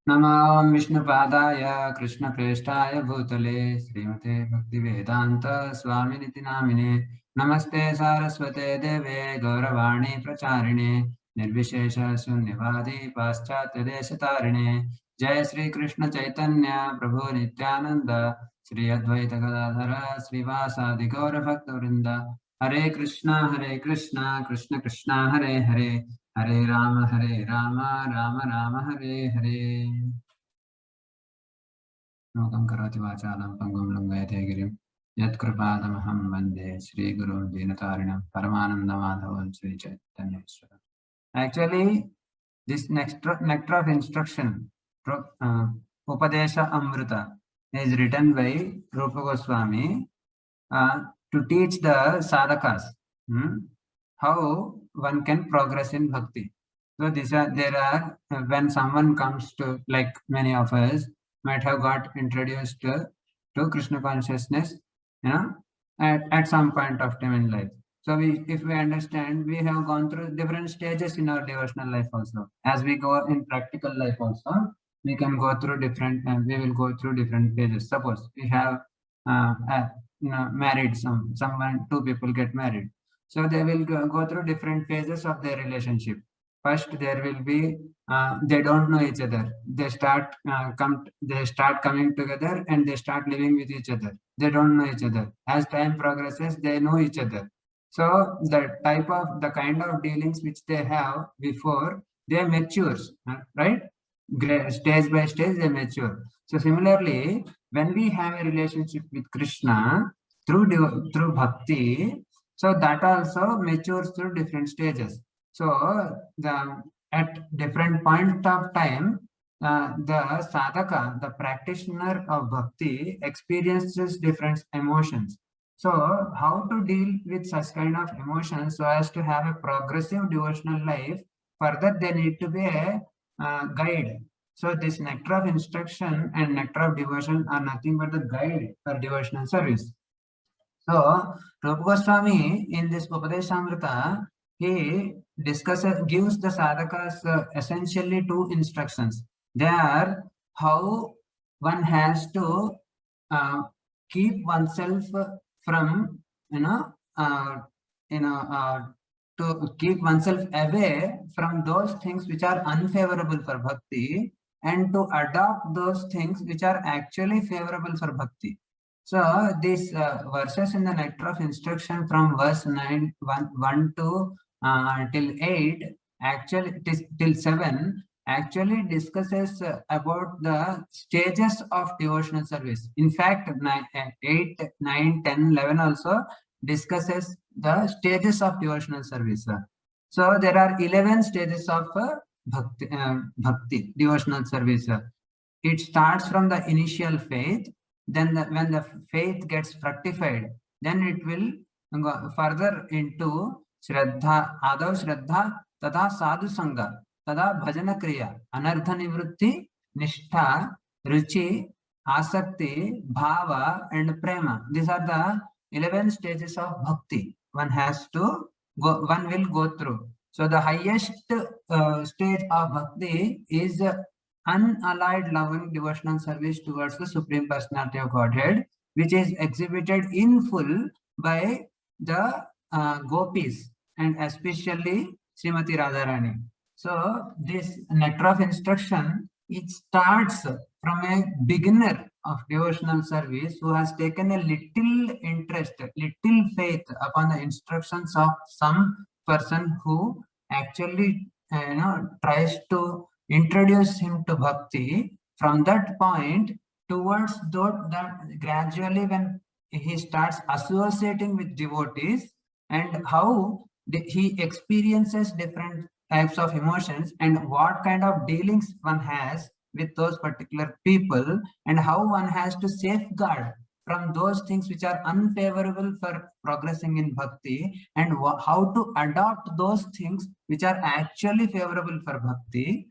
नमो विष्णुपादाय कृष्णप्रेष्ठाय भूतले श्रीमते भक्तिवेदांत स्वामिनिति नामिने। नमस्ते सारस्वते देवे गौरवाणी प्रचारिणे निर्विशेष शून्यवादी पाश्चात्य देशतारिणे। जय श्री कृष्ण चैतन्य प्रभु नित्यानंद श्री अद्वैत गदाधर श्रीवासादि गौर भक्तवृंद। हरे कृष्णा कृष्ण कृष्णा हरे हरे, हरे राम राम राम हरे हरे। लोकं करोति वाचालं पंगुं लंघयते गिरिं यत्कृपातमहं वन्दे श्रीगुरुं दीनतारिणं परमानन्दमाधवं श्रीचैतन्येश्वरम्। Actually, this nectar of instruction, Upadesha Amrita, is written by Rupa Goswami to teach the sadhakas how one can progress in bhakti. So there are when someone comes to, like many of us might have got introduced to Krishna consciousness, at some point of time in life. So if we understand, we have gone through different stages in our devotional life also. As we go in practical life also, we can go through different, we will go through different phases. Suppose we have married someone, two people get married. So they will go through different phases of their relationship. First, there will be they don't know each other. They start coming together and they start living with each other. They don't know each other. As time progresses, they know each other. So the kind of dealings which they have before, they matures, right? Stage by stage they mature. So similarly, when we have a relationship with Krishna through bhakti, so that also matures through different stages. So at different point of time, the sadhaka, the practitioner of bhakti, experiences different emotions. So how to deal with such kind of emotions so as to have a progressive devotional life? Further, they need to be a guide. So this nectar of instruction and nectar of devotion are nothing but the guide for devotional service. So Rupa Goswami in this Upadeshamrita, he gives the sadhakas essentially two instructions. They are how one has to keep oneself from to keep oneself away from those things which are unfavorable for bhakti, and to adopt those things which are actually favorable for bhakti. So these verses in the nectar of instruction from verse 1 to till 8, actually till 7, actually discusses about the stages of devotional service. In fact, 8, 9, 10, 11 also discusses the stages of devotional service. So there are 11 stages of bhakti, devotional service. It starts from the initial faith. Then when the faith gets fructified, then it will go further into Shraddha, Adav Shraddha, Tada Sadhu Sangha, Tada Bhajana Kriya, Anardha Nivrutti, Nishtha, Ruchi, Asakti, Bhava, and Prema. These are the 11 stages of bhakti. One will go through. So the highest stage of bhakti is unallied loving devotional service towards the Supreme Personality of Godhead, which is exhibited in full by the gopis and especially Srimati Radharani. So this nectar of instruction, it starts from a beginner of devotional service who has taken a little interest, little faith upon the instructions of some person who actually tries to introduce him to bhakti. From that point towards that gradually when he starts associating with devotees, and how he experiences different types of emotions and what kind of dealings one has with those particular people, and how one has to safeguard from those things which are unfavorable for progressing in bhakti, and how to adopt those things which are actually favorable for bhakti.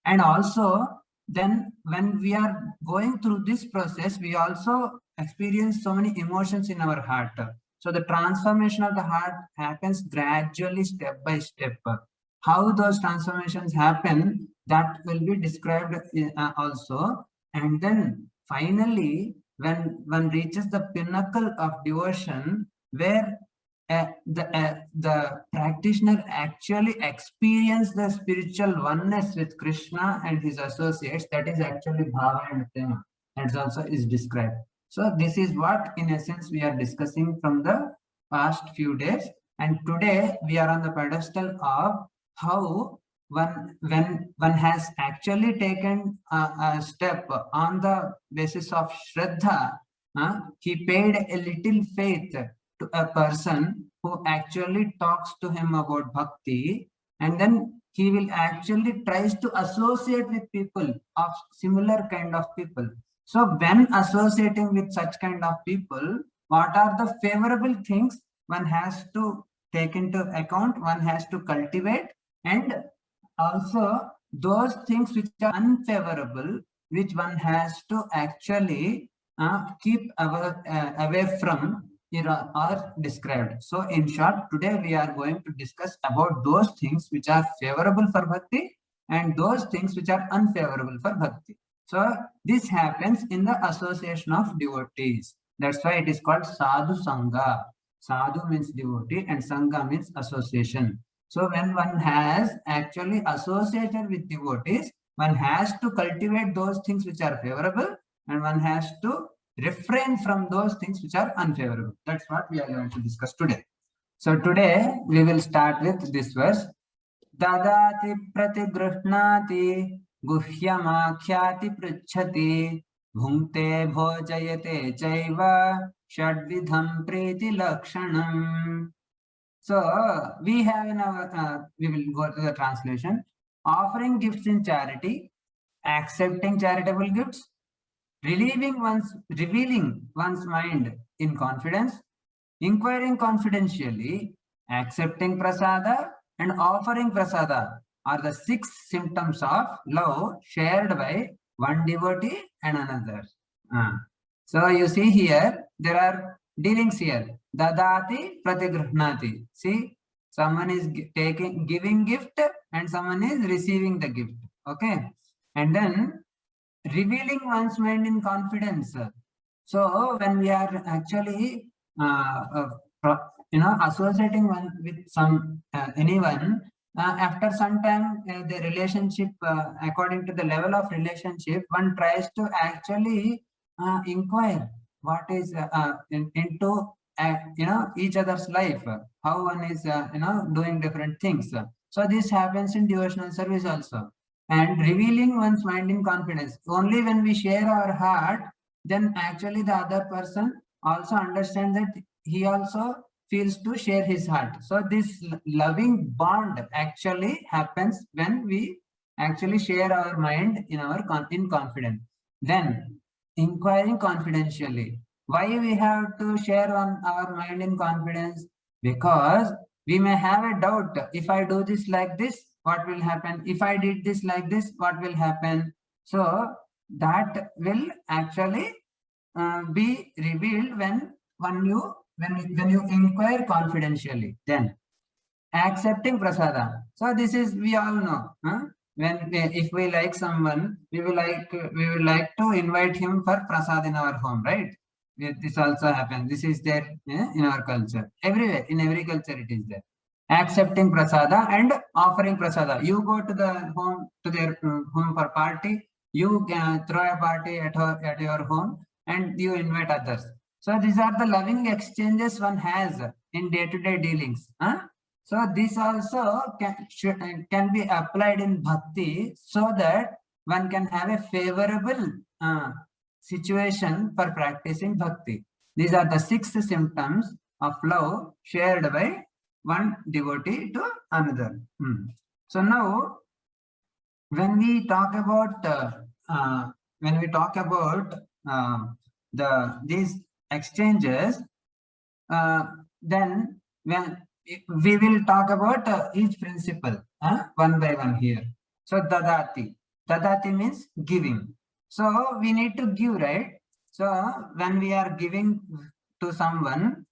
And also, then when we are going through this process, we also experience so many emotions in our heart. So the transformation of the heart happens gradually, step by step. how those transformations happen, that will be described also. And then finally, when one reaches the pinnacle of devotion, where the practitioner actually experience the spiritual oneness with Krishna and his associates, that is actually bhava and prema. That also is described. So this is what in essence we are discussing from the past few days, and today we are on the pedestal of how when one has actually taken a step on the basis of Shraddha, he paid a little faith to a person who actually talks to him about bhakti, and then he will actually tries to associate with people of similar kind of people. So when associating with such kind of people, what are the favorable things one has to take into account, one has to cultivate, and also those things which are unfavorable, which one has to actually keep away from, are described. So in short, today we are going to discuss about those things which are favorable for bhakti and those things which are unfavorable for bhakti. So this happens in the association of devotees. That's why it is called sadhu sangha. Sadhu means devotee and sangha means association. So when one has actually associated with devotees, one has to cultivate those things which are favorable, and one has to refrain from those things which are unfavorable. That's what we are going to discuss today. So today we will start with this verse. Dadati pratigruhnati guhyamakhyati pruchhati bhunte bhojayate chaiva shadvidham priti lakshanam. So we have in our, we will go to the translation. Offering gifts in charity, accepting charitable gifts, revealing one's mind in confidence, inquiring confidentially, accepting prasada, and offering prasada are the 6 symptoms of love shared by one devotee and another. So you see here, there are dealings here. Dadati pratigruhnati. See, someone is giving gift and someone is receiving the gift. Okay. And then revealing one's mind in confidence. So when we are actually, associating one with anyone, after some time, the relationship, according to the level of relationship, one tries to actually inquire what is into each other's life, how one is doing different things. So this happens in devotional service also. And revealing one's mind in confidence, only when we share our heart, then actually the other person also understands that he also feels to share his heart. So this loving bond actually happens when we actually share our mind in confidence. Then inquiring confidentially. Why we have to share on our mind in confidence? Because we may have a doubt. If I do this like this, what will happen? If I did this like this, what will happen? So that will actually be revealed when you inquire confidentially. Then accepting prasada. So this is, we all know, when if we like someone, we will like to invite him for prasad in our home, right? This also happens. This is there in our culture. Everywhere, in every culture, it is there. Accepting prasada and offering prasada. You go to the home, to their home for party. You throw a party at your home, and you invite others. So these are the loving exchanges one has in day-to-day dealings. So this also can be applied in bhakti, so that one can have a favorable situation for practicing bhakti. These are the 6 symptoms of love shared by one devotee to another. So now, when we talk about these exchanges, then when we will talk about each principle one by one here. So dadati means giving. So we need to give, right? So when we are giving to someone,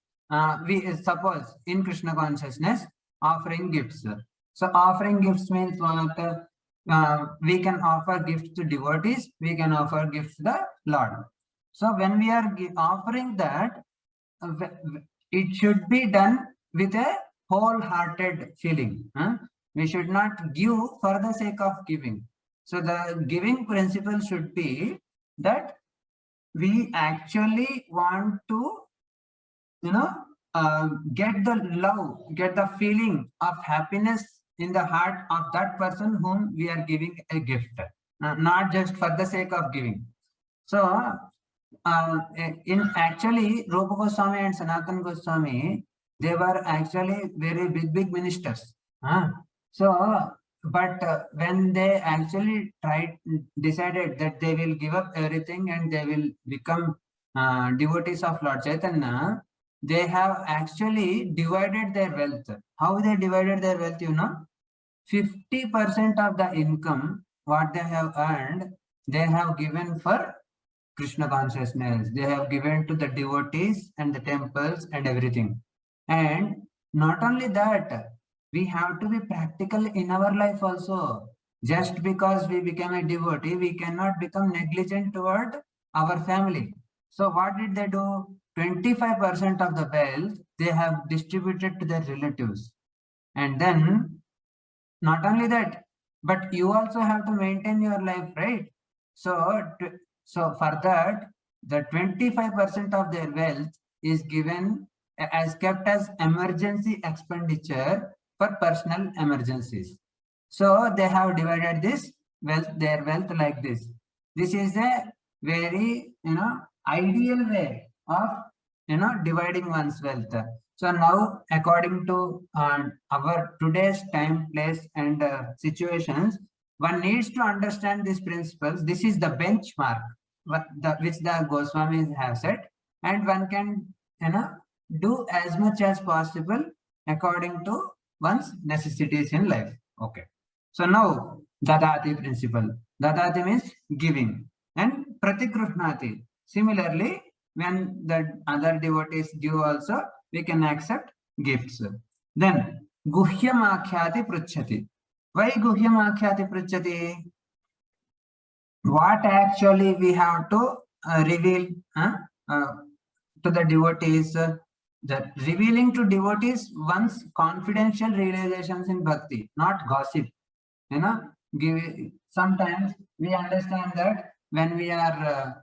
we suppose in Krishna consciousness offering gifts. So offering gifts means what? We can offer gifts to devotees, we can offer gifts to the Lord. So when we are offering that, it should be done with a wholehearted feeling. We should not give for the sake of giving. So the giving principle should be that we actually want to, get the love, get the feeling of happiness in the heart of that person whom we are giving a gift, not just for the sake of giving. So in actually Rupa Goswami and Sanatan Goswami, they were actually very big ministers. So but when they actually decided that they will give up everything and they will become devotees of Lord Chaitanya, they have actually divided their wealth. How they divided their wealth, 50% of the income what they have earned, they have given for Krishna consciousness. They have given to the devotees and the temples and everything. And not only that, we have to be practical in our life also. Just because we become a devotee, we cannot become negligent toward our family. So what did they do? 25% of the wealth they have distributed to their relatives. And then not only that, but you also have to maintain your life, right? So for that, the 25% of their wealth is given as kept as emergency expenditure for personal emergencies. So they have divided this wealth, their wealth, like this. This is a very ideal way of dividing one's wealth. So now, according to our today's time, place, and situations, one needs to understand these principles. This is the benchmark which the Goswamis have set, and one can do as much as possible according to one's necessities in life. Okay. So now, Dadati principle. Dadati means giving, and Pratikruhnati. Similarly, when the other devotees give also, we can accept gifts. Then, Guhyam Akhyati Pruchati. Why Guhyam Akhyati Pruchati? What actually we have to reveal to the devotees? That revealing to devotees one's confidential realizations in bhakti, not gossip. Sometimes we understand that when we are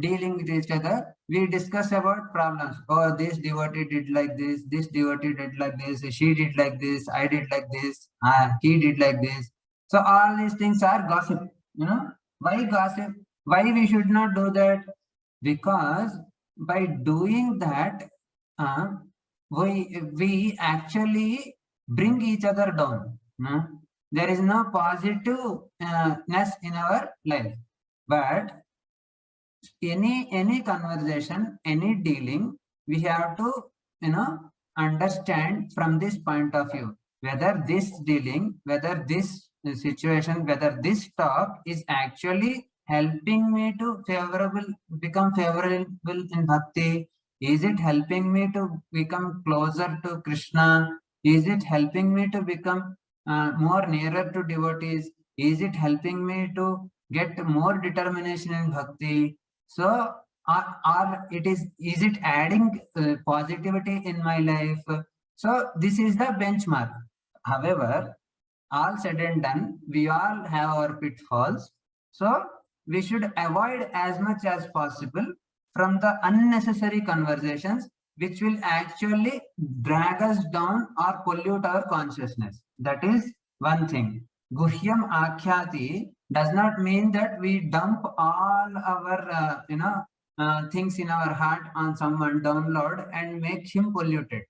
dealing with each other, we discuss about problems. Oh, this devotee did like this devotee did like this, she did like this, I did like this, he did like this. So all these things are gossip. Why gossip? Why we should not do that? Because by doing that, we actually bring each other down. There is no positiveness in our life. But any conversation, any dealing, we have to understand from this point of view whether this dealing, whether this situation, whether this talk is actually helping me to become favorable in bhakti. Is it helping me to become closer to Krishna? Is it helping me to become more nearer to devotees? Is it helping me to get more determination in bhakti? So, or is it adding positivity in my life? So this is the benchmark. However, all said and done, we all have our pitfalls. So we should avoid as much as possible from the unnecessary conversations which will actually drag us down or pollute our consciousness. That is one thing. Guhyam Akhyati does not mean that we dump all our things in our heart on someone, download and make him polluted.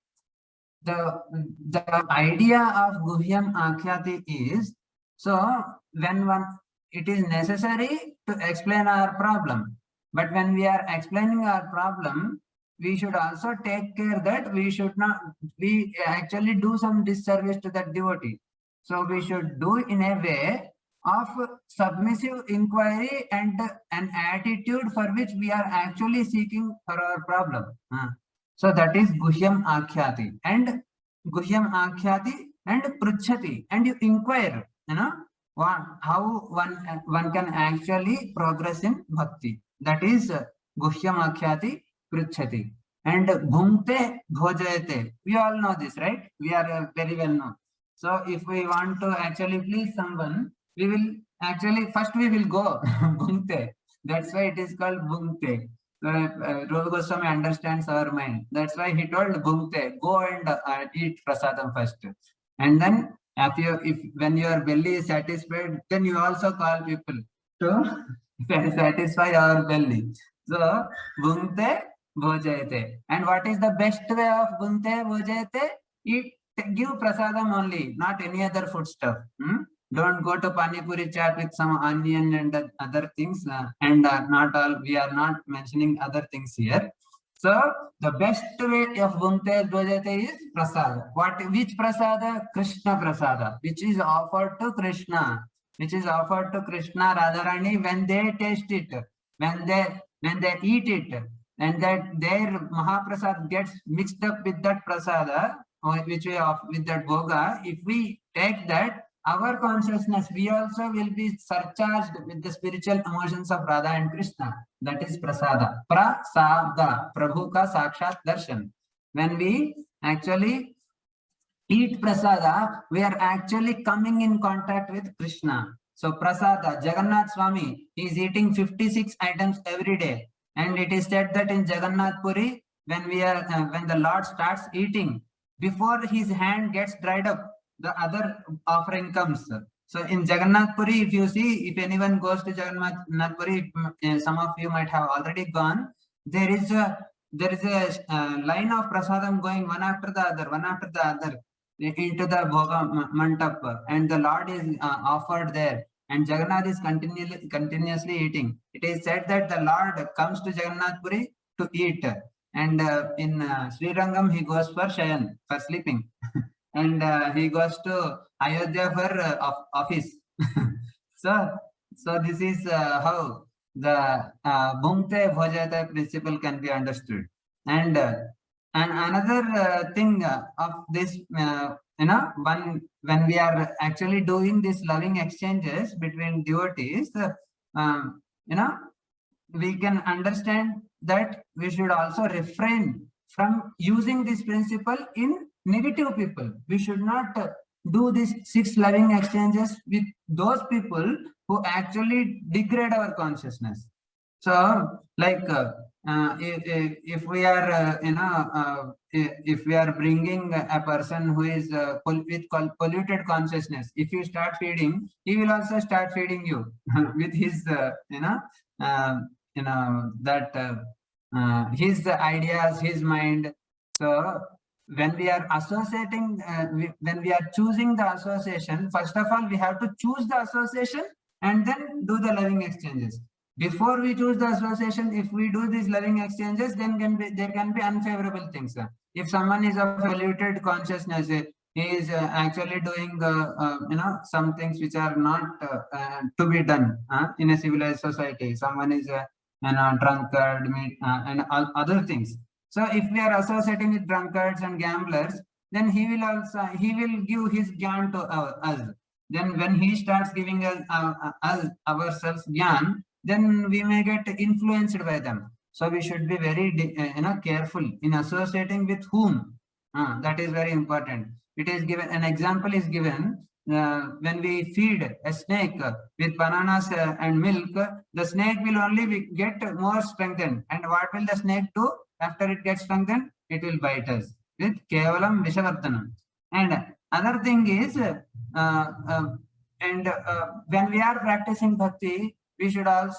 The idea of Guhyam Akhyati is, so when it is necessary to explain our problem, but when we are explaining our problem, we should also take care that we actually do some disservice to that devotee. So we should do in a way of submissive inquiry and an attitude for which we are actually seeking for our problem. So that is Guhyam Akhyati. And Guhyam Akhyati and pruchhati, and you inquire, how one can actually progress in bhakti. That is guhyamakhyati pruchhati. And bhumte bhojayate. We all know this, right? We are very well known. So if we want to actually please someone, we will actually first we will go bhumte. That's why it is called bhumte. So Rupa Goswami understands our mind. That's why he told bhumte, go and eat prasadam first, and then if when your belly is satisfied, then you also call people to satisfy our belly. So bhunte bhojayate. And what is the best way of bhunte bhojayate? Eat, give prasadam only, not any other food stuff. Don't go to pani puri chat with some onion and other things. Not all, we are not mentioning other things here. So the best way of bhunte bhojayate is prasada. Which prasada? Krishna prasada, which is offered to Krishna. Which is offered to Krishna Radharani when they taste it, when they eat it, and that their Mahaprasad gets mixed up with that prasada, which we of with that bhoga. If we take that, our consciousness, we also will be surcharged with the spiritual emotions of Radha and Krishna. That is prasada. Prasada, Prabhu ka sakshat darshan. When we actually eat prasada, we are actually coming in contact with Krishna. So prasada, Jagannath Swami is eating 56 items every day. And it is said that in Jagannath Puri, when the Lord starts eating, before his hand gets dried up, the other offering comes. So in Jagannath Puri, if you see, if anyone goes to Jagannath Puri, some of you might have already gone, there is a line of prasadam going one after the other into the bhoga mantap, and the Lord is offered there, and Jagannath is continuously eating. It is said that the Lord comes to Jagannath Puri to eat, and in Sri Rangam he goes for shayan, for sleeping. And he goes to Ayodhya for office. so this is how the bhumte bhojayate principle can be understood. And another thing of this, when we are actually doing these loving exchanges between devotees, we can understand that we should also refrain from using this principle in negative people. We should not do these 6 loving exchanges with those people who actually degrade our consciousness. So, like if we are, if we are bringing a person who is with polluted consciousness, if you start feeding, he will also start feeding you with his, his ideas, his mind. So when we are associating, when we are choosing the association, first of all, we have to choose the association and then do the loving exchanges. Before we choose the association, if we do these loving exchanges, then there can be unfavorable things. If someone is of polluted consciousness, he is actually doing, some things which are not to be done in a civilized society. Someone is drunkard, and other things. So if we are associating with drunkards and gamblers, then he will give his gyan to us. Then when he starts giving us ourselves gyan, then we may get influenced by them. So we should be very careful in associating with whom. That is very important. It is given, an example is given, when we feed a snake with bananas and milk, the snake will only get more strengthened. And what will the snake do after it gets strengthened? It will bite us with kevalam vishavardhanam. And other thing is, when we are practicing bhakti, we should as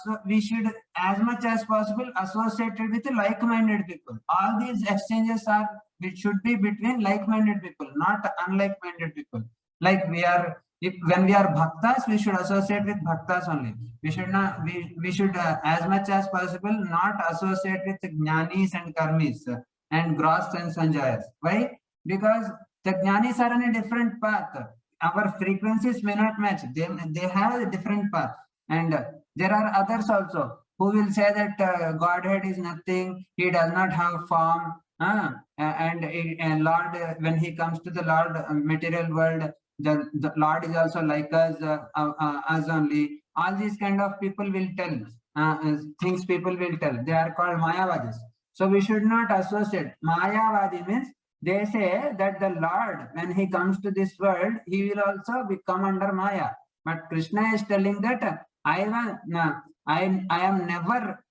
much as possible associated with like-minded people. All these exchanges should be between like-minded people, not unlike-minded people. Like when we are bhaktas, we should associate with bhaktas only. We should not, we should as much as possible not associate with jnanis and karmis and gross sense enjoyers. Why? Because the jnanis are on a different path. Our frequencies may not match. They have a different path. And there are others also who will say that Godhead is nothing, he does not have form, and Lord, when he comes to the Lord material world, the Lord is also like us only. All these kind of people will tell things. People will tell. They are called Mayavadis. So we should not associate. Mayavadi means they say that the Lord, when he comes to this world, he will also become under Maya. But Krishna is telling that I am never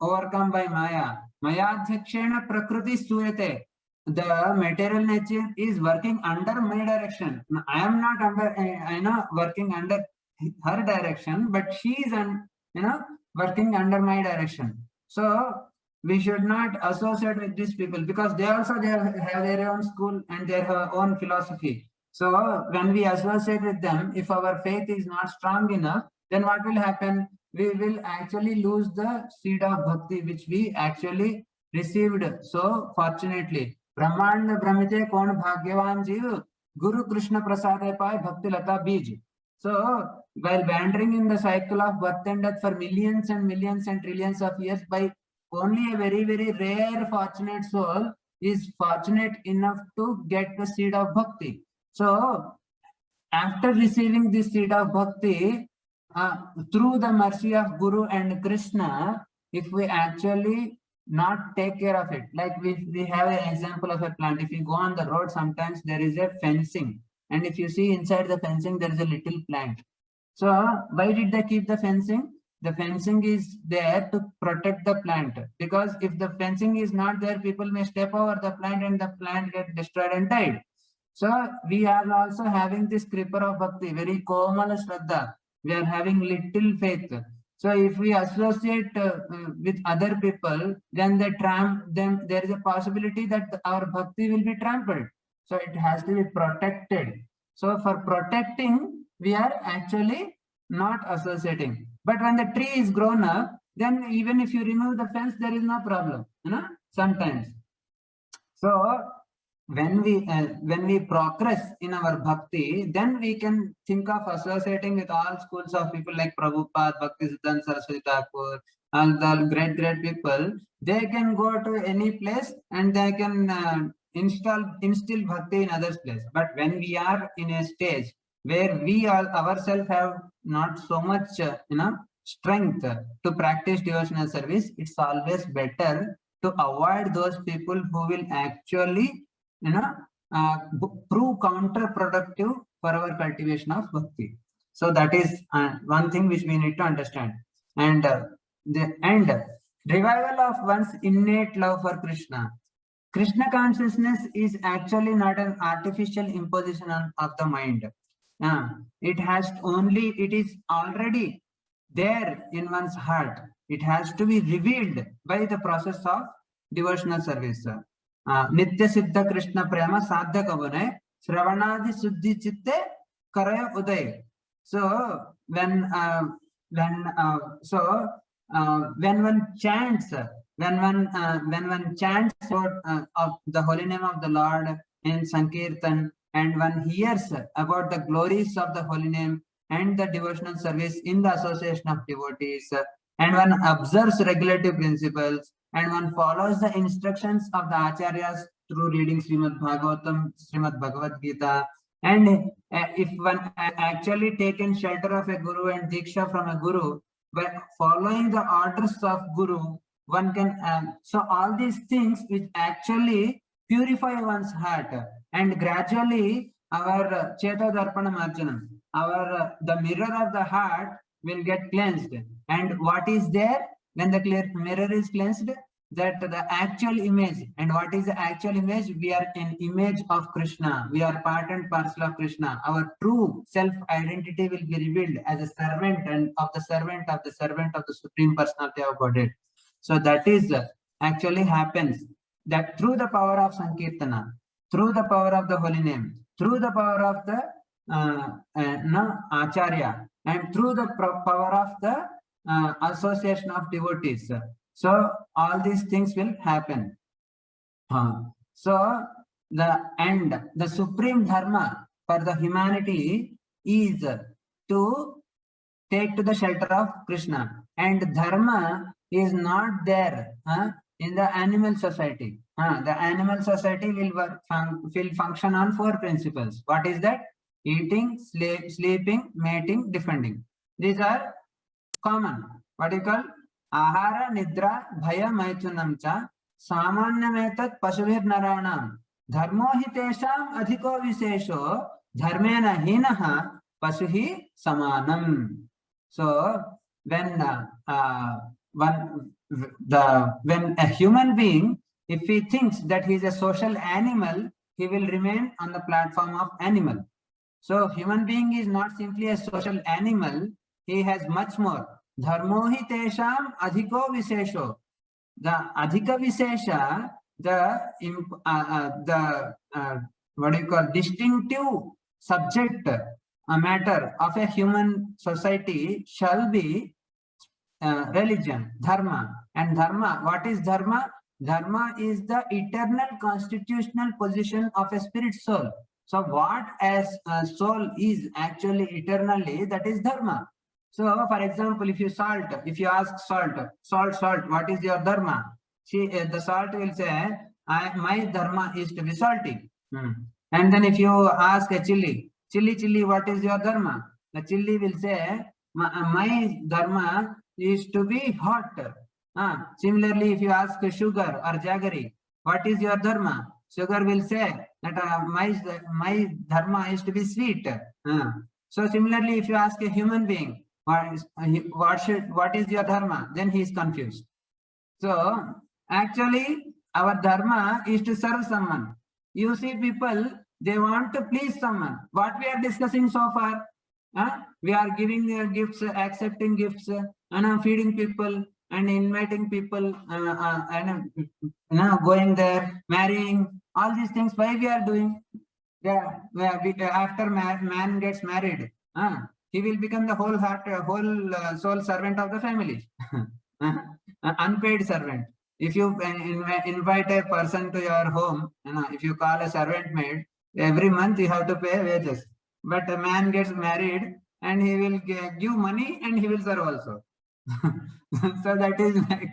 overcome by Maya. Mayadhyakshena prakriti suyate. The material nature is working under my direction. I am not under, working under her direction, but she is, working under my direction. So we should not associate with these people because they also have their own school and their own philosophy. So when we associate with them, if our faith is not strong enough, then what will happen? We will actually lose the seed of bhakti which we actually received so fortunately. Brahmand Brahmite Kon Bhagyavan Jeev Guru Krishna Prasade Pai Bhakti Lata Bij. So while wandering in the cycle of birth and death for millions and millions and trillions of years, by only a very, very rare fortunate soul is fortunate enough to get the seed of bhakti. So after receiving this seed of bhakti, through the mercy of Guru and Krishna, if we actually not take care of it, like we have an example of a plant. If you go on the road, sometimes there is a fencing, and if you see inside the fencing, there is a little plant. So why did they keep the fencing? The fencing is there to protect the plant, because if the fencing is not there, people may step over the plant and the plant get destroyed and died. So we are also having this kripa of bhakti, very komal shraddha. We are having little faith. So if we associate with other people, then there is a possibility that our bhakti will be trampled. So it has to be protected. So for protecting, we are actually not associating. But when the tree is grown up, then even if you remove the fence, there is no problem, sometimes. So when we progress in our bhakti, then we can think of associating with all schools of people like Prabhupada, Bhaktisiddhanta Saraswati Thakur, all the great people. They can go to any place and they can instill bhakti in others' place. But when we are in a stage where we all ourselves have not so much strength to practice devotional service, it's always better to avoid those people who will actually prove counterproductive for our cultivation of bhakti. So that is one thing which we need to understand. And the revival of one's innate love for Krishna. Krishna consciousness is actually not an artificial imposition of the mind. It is already there in one's heart. It has to be revealed by the process of devotional service. Nitya Siddha Krishna Prema Sadhya Kavane Shravanadi Suddhi Chitte Karaya Uday. So when one chants, when one chants of the holy name of the Lord in Sankirtan, and one hears about the glories of the holy name and the devotional service in the association of devotees, and one observes regulative principles, and one follows the instructions of the acharyas through reading Srimad Bhagavatam, Srimad Bhagavad Gita, and if one actually taken shelter of a guru and diksha from a guru, by following the orders of guru, one can so all these things which actually purify one's heart, and gradually our cheta darpana marjanam, our the mirror of the heart will get cleansed. And what is there when the mirror is cleansed? That the actual image. And what is the actual image? We are an image of Krishna. We are part and parcel of Krishna. Our true self-identity will be revealed as a servant and of the servant of the servant of the Supreme Personality of Godhead. So that is actually happens that through the power of Sankirtana, through the power of the holy name, through the power of the Acharya, and through the power of the association of devotees. So all these things will happen. So the supreme dharma for the humanity is to take to the shelter of Krishna. And dharma is not there in the animal society. The animal society will function on 4 principles. What is that? Eating, sleeping, mating, defending. These are common. What do you call? Ahara, nidra, bhaya, maithunam cha सामान्यमेतत् पशुभिर्नराणां धर्मो हि तेषाम् अधिको विशेषो धर्मेण हीनः पशुहि समानम्. So when when a human being, if he thinks that he is a social animal, he will remain on the platform of animal. So human being is not simply a social animal, he has much more. Dharmo hi tesham adhiko vishesho. The adhika vishesha, the what do you call, distinctive subject matter of a human society shall be religion, dharma. And dharma, what is dharma? Dharma is the eternal constitutional position of a spirit soul. So what as a soul is actually eternally, that is dharma. So for example, if you ask salt, what is your dharma? The salt will say, my dharma is to be salty. And then if you ask a chili, what is your dharma? The chili will say, my dharma is to be hot. Similarly, if you ask sugar or jaggery, what is your dharma? Sugar will say that my dharma is to be sweet. So similarly, if you ask a human being, what is your dharma? Then he is confused. So actually, our dharma is to serve someone. You see people, they want to please someone. What we are discussing so far, we are giving gifts, accepting gifts, and feeding people and inviting people, and going there, marrying, all these things. Why we are doing? Yeah, after man gets married, he will become the whole soul servant of the family, unpaid servant. If you invite a person to your home, if you call a servant maid, every month you have to pay wages. But a man gets married and he will give money and he will serve also. So that is like,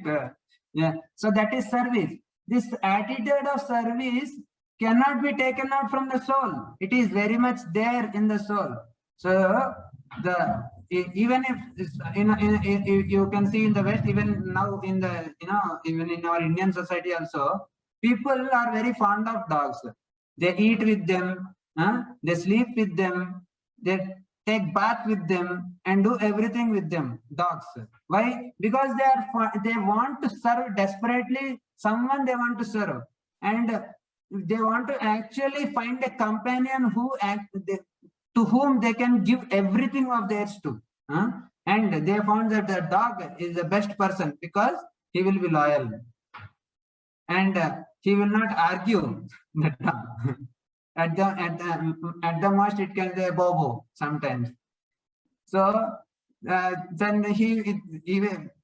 yeah. So that is service. This attitude of service cannot be taken out from the soul. It is very much there in the soul. So even if you can see in the West, even now in the even in our Indian society also, people are very fond of dogs. They eat with them, they sleep with them, they take bath with them, and do everything with them. Dogs. Why? Because they want to serve desperately someone they want to serve, and they want to actually find a companion to whom they can give everything of theirs to. And they found that the dog is the best person because he will be loyal and he will not argue. The dog. At the most, it can say bobo sometimes. So then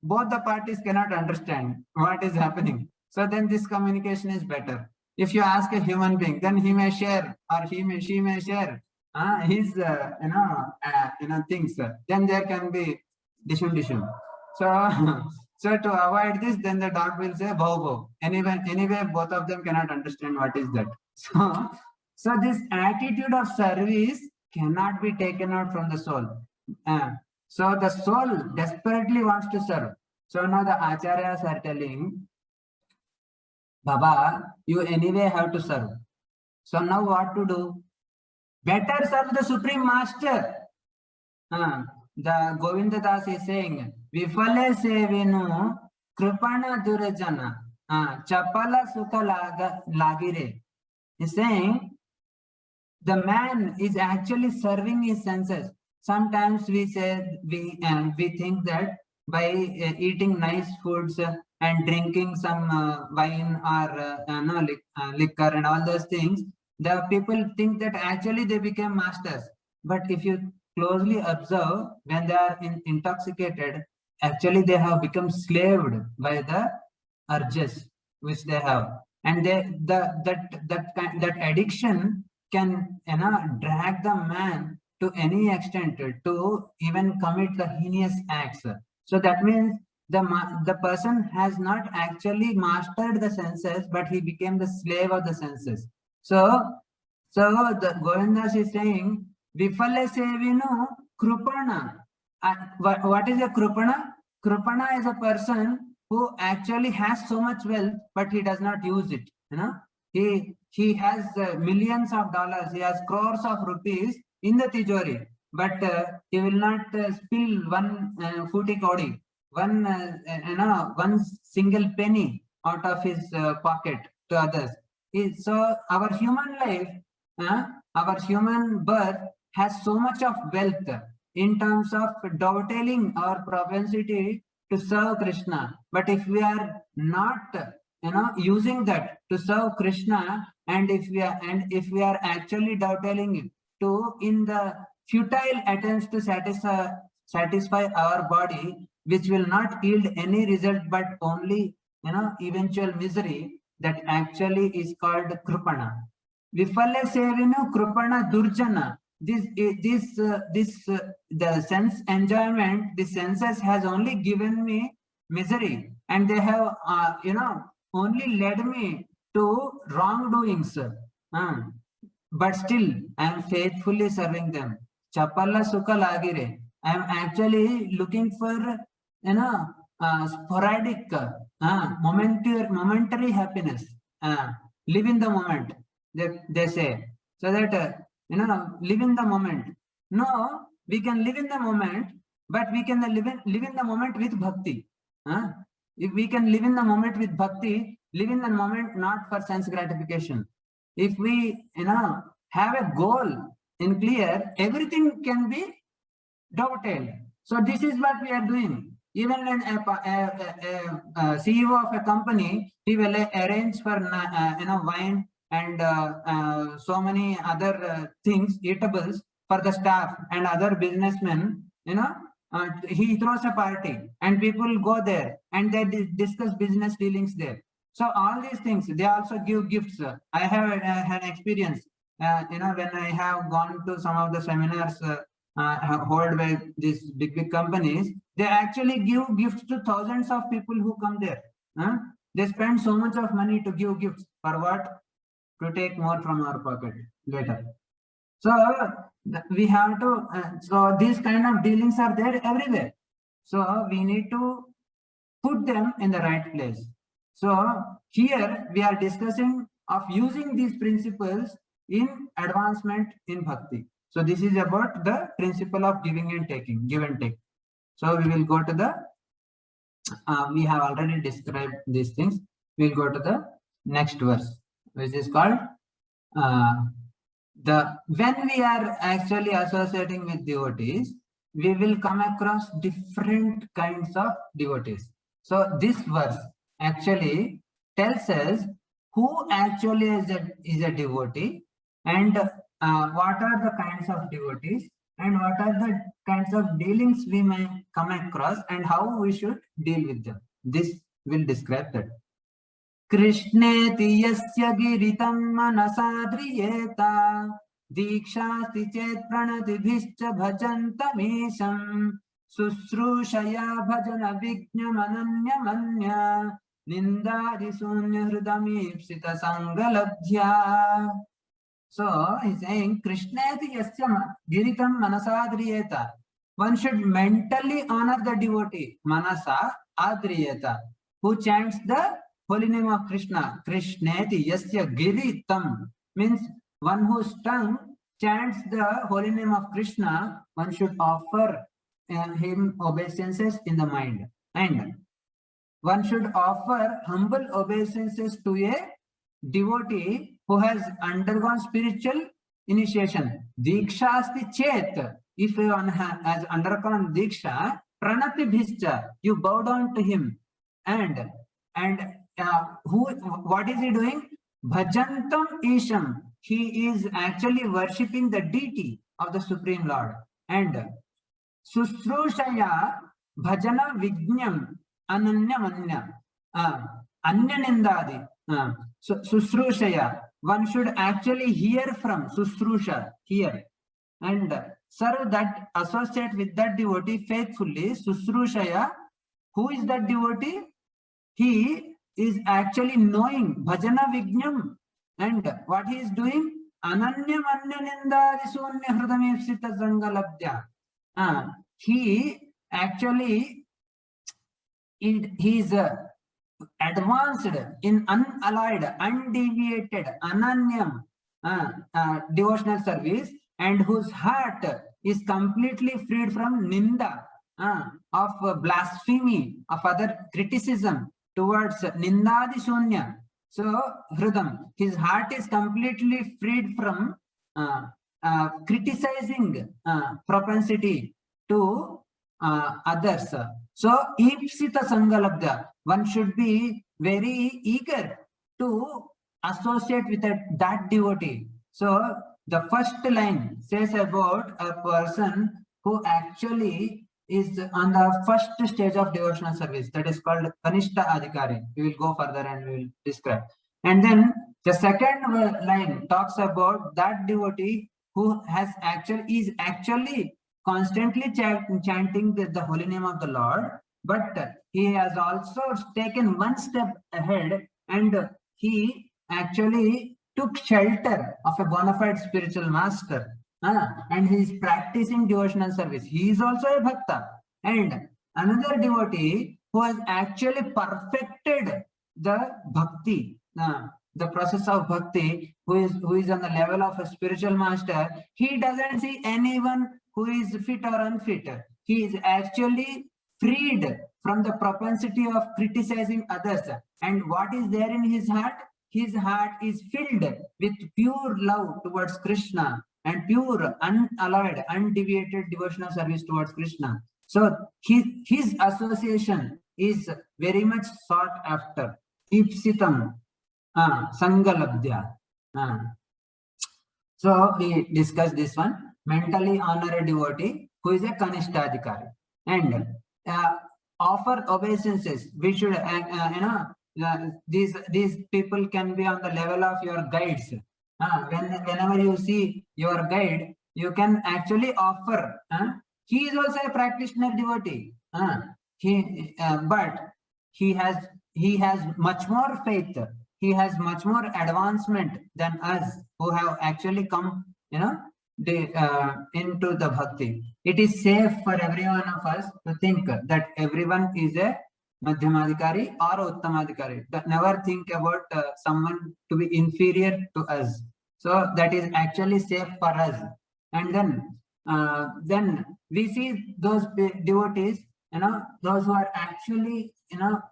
both the parties cannot understand what is happening. So then this communication is better. If you ask a human being, then he may share or she may share his things. Then there can be dishum. So so to avoid this, then the dog will say bobo. Anyway, both of them cannot understand what is that. So this attitude of service cannot be taken out from the soul. So the soul desperately wants to serve. So now the acharyas are telling, Baba, you anyway have to serve. So now what to do? Better serve the Supreme Master. The Govinda Das is saying, Vifale sevenu kripana durajana chapala sukha lagire. He's saying, the man is actually serving his senses. Sometimes we say we think that by eating nice foods and drinking some wine or liquor and all those things, the people think that actually they became masters. But if you closely observe, when they are intoxicated, actually they have become slaved by the urges which they have, and that addiction can drag the man to any extent to even commit the heinous acts. So that means the person has not actually mastered the senses, but he became the slave of the senses. So the Govindas is saying, Vifale Sevinu Krupana. What is a Krupana? Krupana is a person who actually has so much wealth, but he does not use it. You know, he has millions of dollars, he has crores of rupees in the tijori, but he will not spill one footy kaudi, one single penny out of his pocket to others. So our human life, our human birth has so much of wealth in terms of dovetailing our propensity to serve Krishna. But if we are not, using that to serve Krishna, and if we are actually dovetailing it to in the futile attempts to satisfy our body, which will not yield any result but only eventual misery, that actually is called krupana. Vifale sevinu krupana durjana. The sense enjoyment, the senses has only given me misery, and they have only led me to wrongdoings. But still I am faithfully serving them. Chapalla sukha lagire. I am actually looking for sporadic, momentary happiness. Live in the moment, they say. So that live in the moment. No, we can live in the moment, but we can live in the moment with bhakti. If we can live in the moment with bhakti, live in the moment not for sense gratification. If we have a goal in clear, everything can be dovetailed. So this is what we are doing. Even when a CEO of a company, he will arrange for wine and so many other things, eatables for the staff and other businessmen. He throws a party and people go there and they discuss business dealings there. So all these things, they also give gifts. I have had experience. When I have gone to some of the seminars held by these big companies, they actually give gifts to thousands of people who come there. They spend so much of money to give gifts for what? To take more from our pocket later. So we have to. So these kind of dealings are there everywhere. So we need to put them in the right place. So here we are discussing of using these principles in advancement in bhakti. So this is about the principle of giving and taking, give and take. So we will go to the, we have already described these things. We'll go to the next verse, which is called, when we are actually associating with devotees, we will come across different kinds of devotees. So this verse actually tells us who actually is a devotee, and what are the kinds of devotees, and what are the kinds of dealings we may come across, and how we should deal with them. This will describe that. Krishneti yasya giritam manasadriyeta dikshasti chet pranatibhischa bhajantamisham susrushaya bhajana vijnam ananyamanya nindadi sunya hridamipsita sangalabdhya. So he's saying, Krishneti yasya giritam manasadriyeta. One should mentally honor the devotee, manasa adriyeta, who chants the holy name of Krishna. Krishneti yasya giritam means one whose tongue chants the holy name of Krishna. One should offer him obeisances in the mind, and one should offer humble obeisances to a devotee who has undergone spiritual initiation. Dikshasti chet, if one has undergone diksha, pranati bhischa, you bow down to him, and what is he doing? Bhajantam isham, he is actually worshipping the deity of the Supreme Lord. And susrushaya bhajana vijnam ananyamanya, anyanindadi. So susrushaya, one should actually hear from susrusha, hear, and serve that, associate with that devotee faithfully. Susrushaya who is that devotee? He is actually knowing bhajana vijnam, and what he is doing? Ananyam anyanindadi sunya hridamipsita zangalabdya. He actually he is advanced in unalloyed, undeviated, ananyam devotional service, and whose heart is completely freed from ninda, of blasphemy, of other criticism towards nindadi shunya. So hridam, his heart is completely freed from criticizing propensity to others. So ipsita sangalabdha, one should be very eager to associate with that devotee. So the first line says about a person who actually is on the first stage of devotional service, that is called Kanishta Adhikari. We will go further and we will describe. And then the second line talks about that devotee who has is actually constantly chanting the holy name of the Lord, but he has also taken one step ahead, and he actually took shelter of a bona fide spiritual master, and he is practicing devotional service. He is also a bhakta. And another devotee who has actually perfected the bhakti, the process of bhakti, who is on the level of a spiritual master. He doesn't see anyone who is fit or unfit. He is actually freed from the propensity of criticizing others. And what is there in his heart? His heart is filled with pure love towards Krishna and pure, unalloyed, undeviated devotional service towards Krishna. So his association is very much sought after. Ipsitam sangalabdya. So we discussed this one. Mentally honor a devotee who is a Kanishtadhikari, and offer obeisances. We should, these people can be on the level of your guides. Whenever you see your guide, you can actually offer. He is also a practitioner devotee. But he has much more faith. He has much more advancement than us, who have actually come, into the bhakti. It is safe for every one of us to think that everyone is a Madhyamadhikari or Uttamadhikari. Never think about someone to be inferior to us. So that is actually safe for us. And then we see those devotees, those who are actually,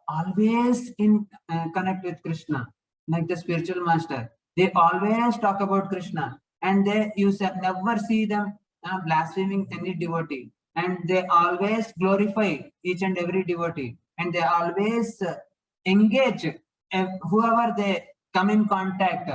always in connect with Krishna, like the spiritual master. They always talk about Krishna, and you never see them blaspheming any devotee, and they always glorify each and every devotee, and they always engage whoever they come in contact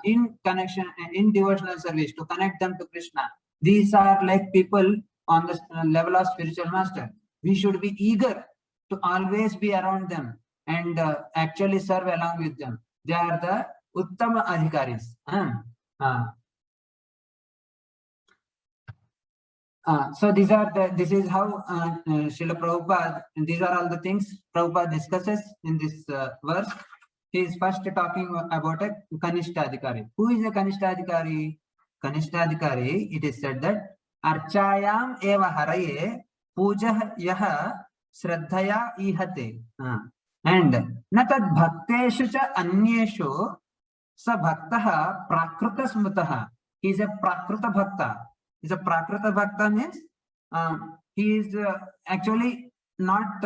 in connection, in devotional service, to connect them to Krishna. These are like people on the level of spiritual master. We should be eager to always be around them and actually serve along with them. They are the Uttama Adhikaris. So this is how Srila Prabhupada, and these are all the things Prabhupada discusses in this verse. He is first talking about a Kanishtadhikari. Who is a Kanishtadhikari? Kanishtadhikari, it is said that Archayam eva haraye puja yaha shraddhaya ihate. And natad bhakteshu cha anyeshu sa bhaktaha prakruta smutaha. He is a prakruta bhakta. Is a prakruta bhakta means he is actually not,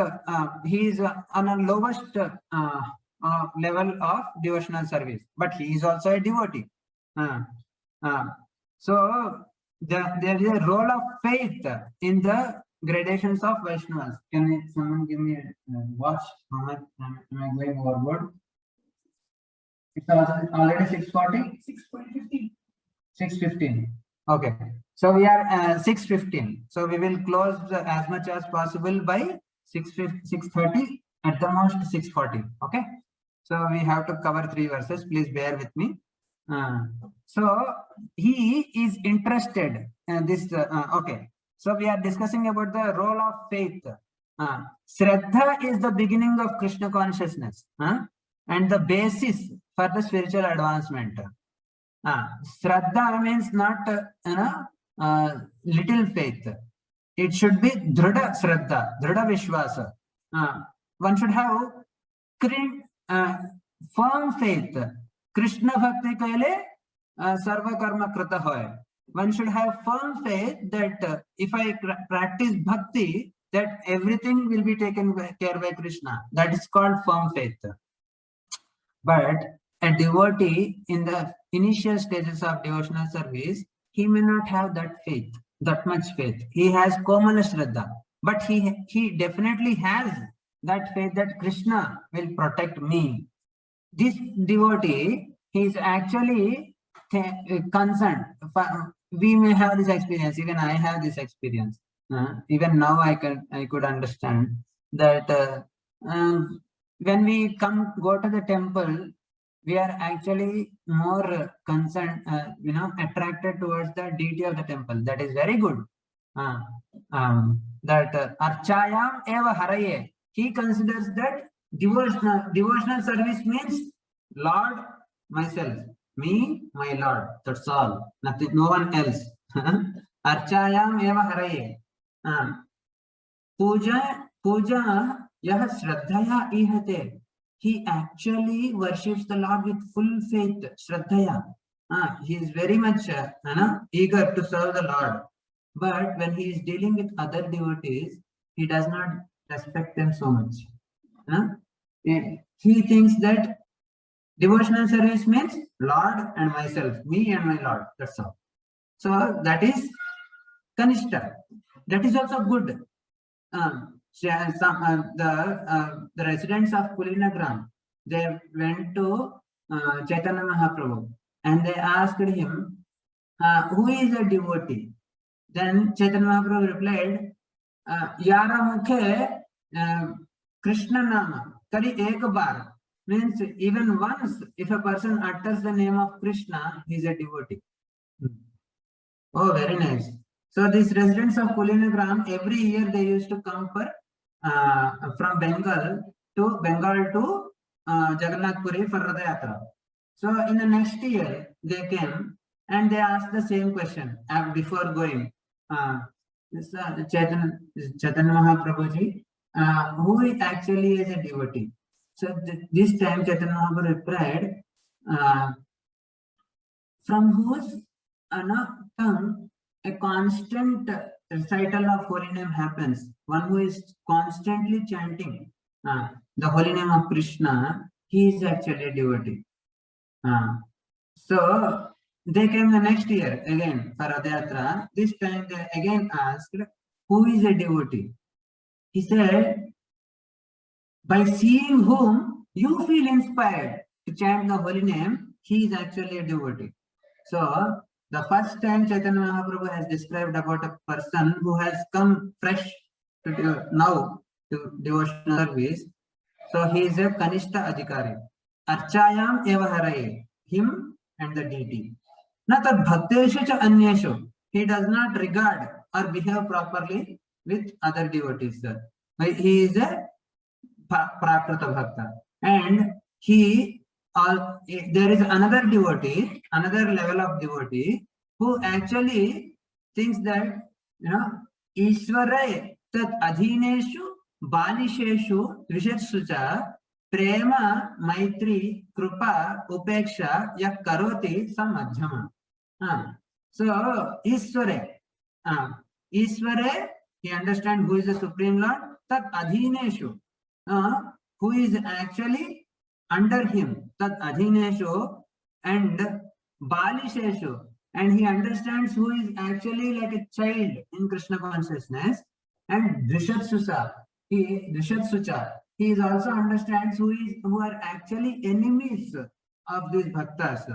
he is on a lowest level of devotional service, but he is also a devotee. So there is a role of faith in the gradations of Vaishnavas. Can someone give me a watch? How much am I going overboard? It's already 6:40? 6:15. Okay. So we are 6:15. So we will close as much as possible by 6:30, at the most 6:40. Okay. So we have to cover 3 verses. Please bear with me. So he is interested in this. Okay. So we are discussing about the role of faith Shraddha is the beginning of Krishna consciousness, and the basis for the spiritual advancement. Shraddha means not little faith. It should be Dhrida Shraddha, Dhrida Vishwasa. One should have firm faith. Krishna Bhakti kaile sarva karma krita hoy. One should have firm faith that if I practice bhakti, that everything will be taken care by Krishna. That is called firm faith. But a devotee in the initial stages of devotional service, he may not have that faith, that much faith. He has Komala Shraddha, but he definitely has that faith that Krishna will protect me. This devotee, he is actually concerned. We may have this experience, even I have this experience. Even now I could understand that when we go to the temple, we are actually more concerned, attracted towards the deity of the temple. That is very good. That Archayam eva haraye. He considers that devotional service means Lord, myself, me, my Lord. That's all. Nothing, no one else. Archayam eva haraye. Puja yah shraddhaya ihate. He actually worships the Lord with full faith, shraddhaya. He is very much eager to serve the Lord. But when he is dealing with other devotees, he does not respect them so much. He thinks that devotional service means Lord and myself, me and my Lord. That's all. So that is Kanishta. That is also good. The residents of Kulinagram, they went to Chaitanya Mahaprabhu and they asked him, who is a devotee? Then Chaitanya Mahaprabhu replied, Yara Mukhe Krishna Nama, Kari Ek Bar, means even once if a person utters the name of Krishna, he is a devotee. Oh, very nice. So these residents of Kulinagram, every year they used to come from Bengal to Jagannath Puri for Ratha Yatra. So in the next year they came and they asked the same question before going. Chaitanya Mahaprabhu ji, who actually is a devotee? So this time Chaitanya Mahaprabhu replied, from whose tongue a constant recital of holy name happens. One who is constantly chanting the holy name of Krishna, he is actually a devotee. So they came the next year again for Ratha Yatra. This time they again asked, who is a devotee? He said, by seeing whom you feel inspired to chant the holy name, he is actually a devotee. So the first time Chaitanya Mahaprabhu has described about a person who has come fresh to devotional service. So he is a Kanishta Adhikari. Archayam eva haraye. Him and the deity. Natat bhakteshu cha anyeshu. He does not regard or behave properly with other devotees. He is a Prakrita Bhakta. And there is another devotee, another level of devotee who actually thinks that, Ishvara tat adhineshu balisheshu vishetsu cha prema maitri krupa upeksha yak karoti samadhyama. So Ishvara, he understands who is the Supreme Lord. Tat adhineshu, who is actually under him, tat adhineshu, and balisheshu, and he understands who is actually like a child in Krishna consciousness, and Drishatsucha, he is also understands who are actually enemies of these bhaktas,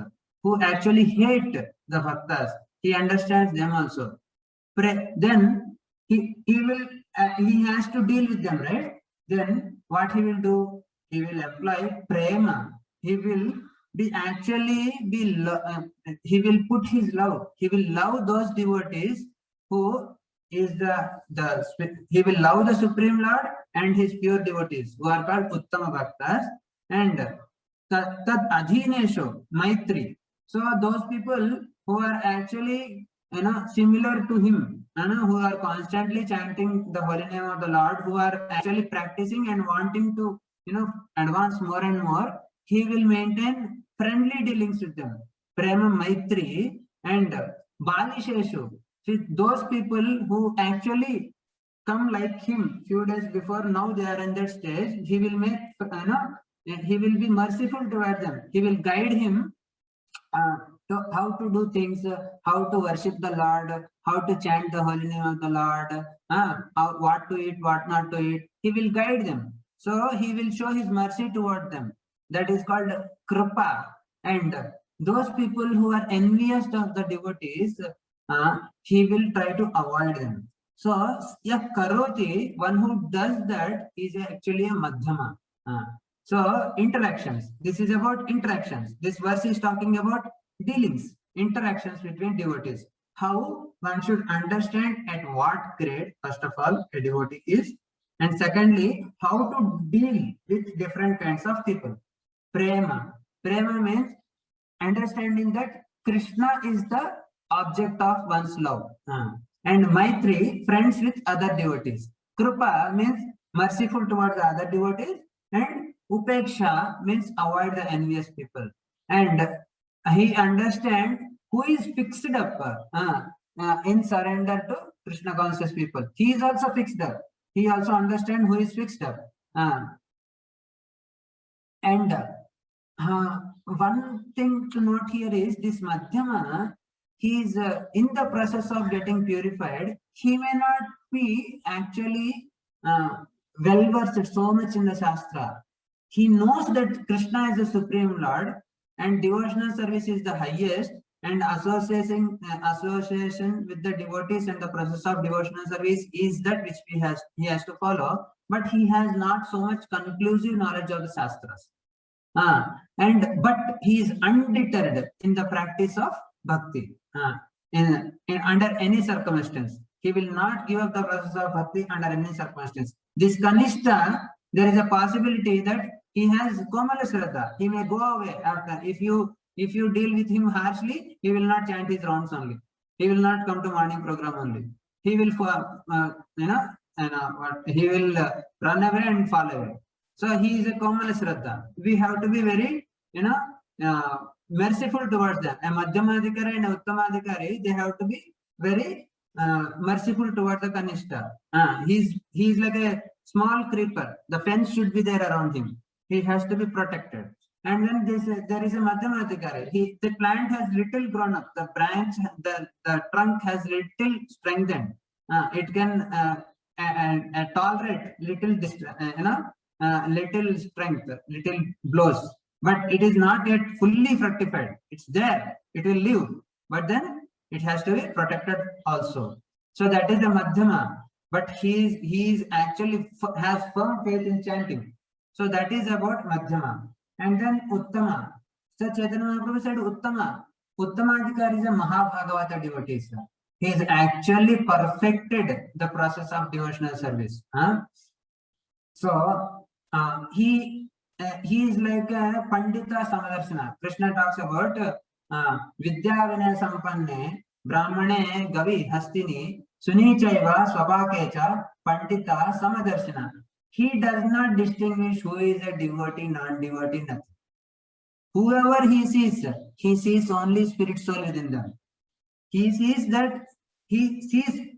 who actually hate the bhaktas. He understands them also. Then he has to deal with them, right? Then what he will do? He will apply prema. He will he will put his love. He will love those devotees who is he will love the Supreme Lord and his pure devotees who are called Uttama Bhaktas, and Tad Adhinesho Maitri. So those people who are actually similar to him, who are constantly chanting the holy name of the Lord, who are actually practicing and wanting to advance more and more, he will maintain friendly dealings with them. Prema Maitri and Balisheshu, with those people who actually come like him few days before, now they are in that stage, he will make, he will be merciful towards them. He will guide him to how to do things, how to worship the Lord, how to chant the holy name of the Lord, what to eat, what not to eat. He will guide them. So he will show his mercy toward them. That is called Kripa. And those people who are envious of the devotees, he will try to avoid them. So, Karoti, one who does that is actually a Madhyama. So, interactions. This is about interactions. This verse is talking about dealings, interactions between devotees. How one should understand at what grade, first of all, a devotee is. And secondly, how to deal with different kinds of people. Prema. Prema means understanding that Krishna is the object of one's love. And Maitri, friends with other devotees. Krupa means merciful towards the other devotees. And Upeksha means avoid the envious people. And he understands who is fixed up in surrender to Krishna conscious people. He is also fixed up. He also understands who is fixed up. One thing to note here is this Madhyama, he is in the process of getting purified. He may not be actually well versed so much in the Shastra. He knows that Krishna is the Supreme Lord and devotional service is the highest, and association with the devotees and the process of devotional service is that which he has to follow, but he has not so much conclusive knowledge of the Shastras. But he is undeterred in the practice of bhakti under any circumstance. He will not give up the process of bhakti under any circumstance. This Kanishta, there is a possibility that he has Komala Shraddha. He may go away after. If you deal with him harshly, he will not chant his rounds only. He will not come to morning program only. He will he will run away and fall away. So he is a Komala Shraddha. We have to be very, merciful towards them. A Madhyamadhikari and a Uttamadhikari, they have to be very merciful towards the Kanishta. He is like a small creeper. The fence should be there around him. He has to be protected. And then there is a Madhyamadhikari. The plant has little grown up. The branch, the trunk has little strengthened. It can tolerate little little strength, little blows, but it is not yet fully fructified. It's there, it will live, but then it has to be protected also. So that is a Madhyama, but he is actually has firm faith in chanting. So that is about Madhyama. And then Uttama. So Chaitanya Mahaprabhu said Uttama. Uttamadhikari is a Mahabhagavata devotee. He has actually perfected the process of devotional service. So he is like a Pandita Samadarshana. Krishna talks about Vidya Vinaya Sampanne Brahmane Gavi Hastini Sunichaiva Swapakecha Pandita Samadarshana. He does not distinguish who is a devotee, non-devotee, nothing. Whoever he sees only spirit soul within them. He sees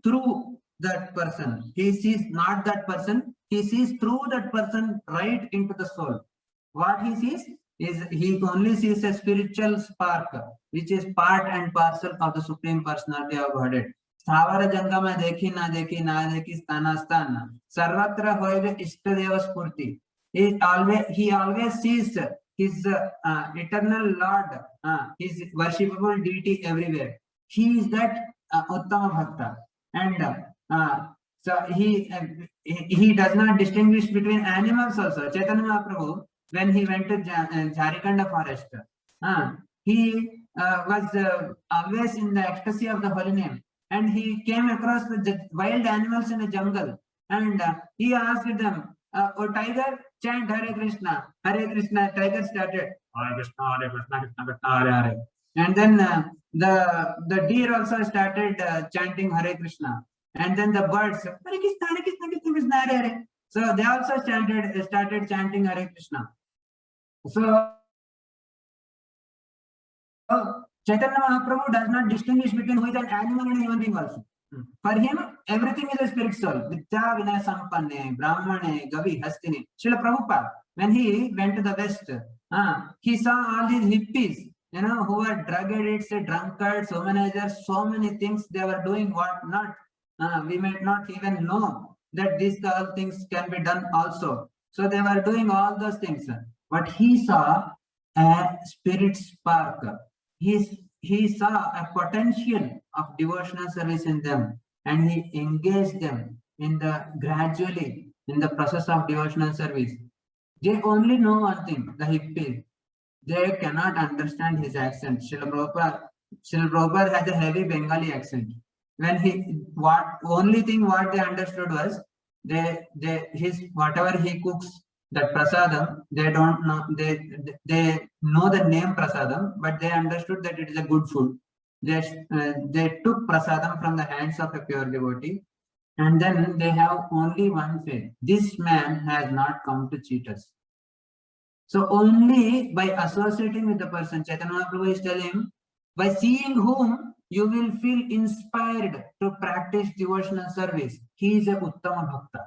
through that person. He sees not that person. He sees through that person right into the soul. What he sees is he only sees a spiritual spark, which is part and parcel of the Supreme Personality of Godhead. Sthavara Jangama dekhi na dekhi sthana sthana. Sarvatra hoive ishtadeva spurti. He always sees his eternal Lord, his worshipable deity everywhere. He is that Uttama Bhakta. And so he does not distinguish between animals also. Chaitanya Mahaprabhu, when he went to Jharikanda forest, he was always in the ecstasy of the holy name. and he came across the wild animals in the jungle, and he asked them, "Oh tiger, chant Hare Krishna, Hare Krishna." Tiger started Hare Krishna, Hare Krishna, Krishna Krishna, Hare Hare. And then the deer also started chanting Hare Krishna. And then the birds, Hare Krishna, Hare Krishna, Krishna Krishna, Hare Hare. So they also started chanting Hare Krishna. So Chaitanya Mahaprabhu does not distinguish between who is an animal and a human being also. For him, everything is a spirit soul. Vidya Vinaya Sampanne, Brahmane, Gavi, Hastini. Srila Prabhupada, when he went to the West, he saw all these hippies, who were drug addicts, drunkards, womanizers, so many things they were doing, what not. We might not even know that these all things can be done also. So they were doing all those things. But he saw a spirit spark. He saw a potential of devotional service in them, and he engaged them gradually in the process of devotional service. They only know one thing, the hippies. They cannot understand his accent. Srila Prabhupada has a heavy Bengali accent. When only thing what they understood was his whatever he cooks, that prasadam, they don't know, they know the name prasadam, but they understood that it is a good food. They took prasadam from the hands of a pure devotee, and then they have only one faith: this man has not come to cheat us. So only by associating with the person, Chaitanya Mahaprabhu is telling him, by seeing whom you will feel inspired to practice devotional service. He is a Uttama Bhakta.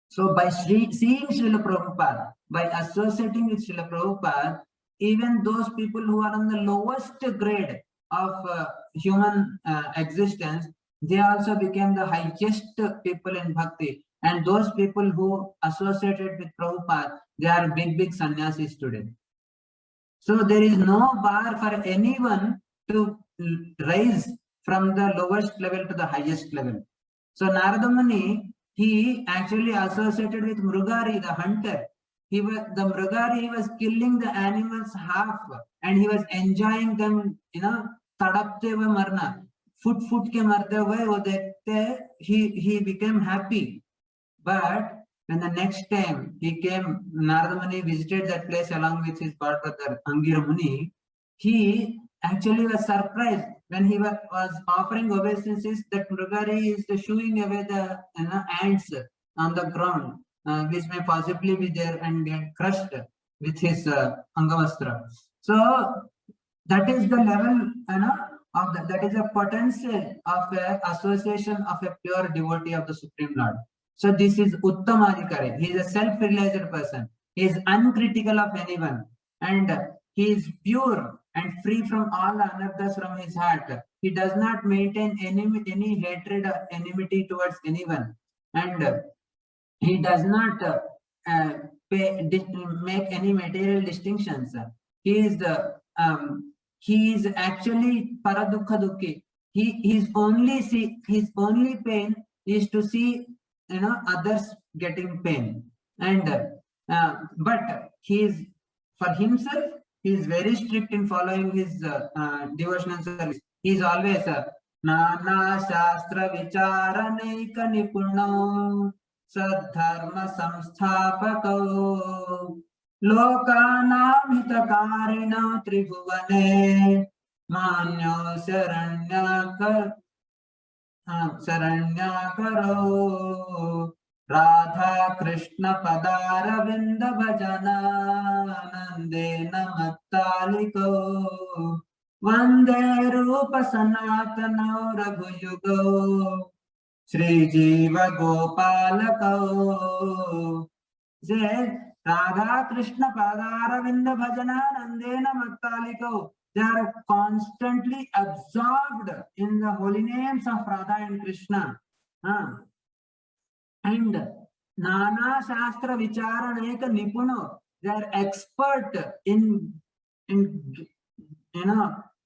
So by seeing Srila Prabhupada, by associating with Srila Prabhupada, even those people who are on the lowest grade of human existence, they also became the highest people in bhakti. And those people who associated with Prabhupada, they are big sannyasis today. So there is no bar for anyone to rise from the lowest level to the highest level. So Narada Muni, he actually associated with Mrugari, the hunter. The Mrugari was killing the animals half, and he was enjoying them, tadapte hue marna, foot ke marte hue wo dekhte, he became happy. But when the next time he came, Narada Muni visited that place along with his brother Angira Muni, he actually was surprised when he was offering obeisances that Mrugari is shooing away the ants on the ground, which may possibly be there and get crushed with his Angavastra. So that is the level, that is a potential of association of a pure devotee of the Supreme Lord. So this is Uttamadhikari. He is a self-realized person. He is uncritical of anyone, and he is pure and free from all anarthas from his heart. He does not maintain any hatred or enmity towards anyone, and he does not make any material distinctions. He is actually paradukha dukhi. His only pain is to see others getting pain, and but he is, for himself, he is very strict in following his devotional service. He is always Nana Shastra Vicharanaika Nipuno Sadharma Samsthapako Lokanam Hitakarina Tribhuvane Manyo Saranyakaro Radha Krishna Padara Vinda Bhajana Nandena Mattaliko Vande Rupa Sanatana Raghuyugo Sri Jiva Gopalako. Says Radha Krishna Padara Vinda Bhajana Nandena Mattaliko. They are constantly absorbed in the holy names of Radha and Krishna. And Nana Shastra Vicharaneka Nipuno. They are expert in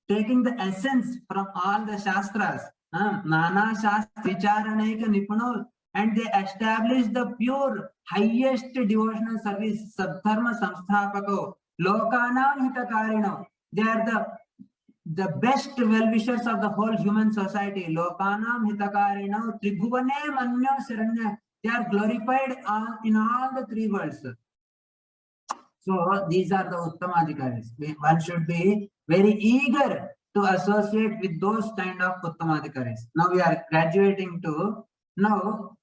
taking the essence from all the Shastras. Nana Shastra Vicharaneka Nipuno. And they establish the pure, highest devotional service, Sadharma Samsthapako, Lokanam Hitakarino. They are the the best well-wishers of the whole human society, Lokanam Hitakarina, Tribhuvane Manya Siranya, they are glorified in all the three worlds. So these are the Uttamadhikaris. One should be very eager to associate with those kind of Uttamadhikaris. Now we are graduating to, now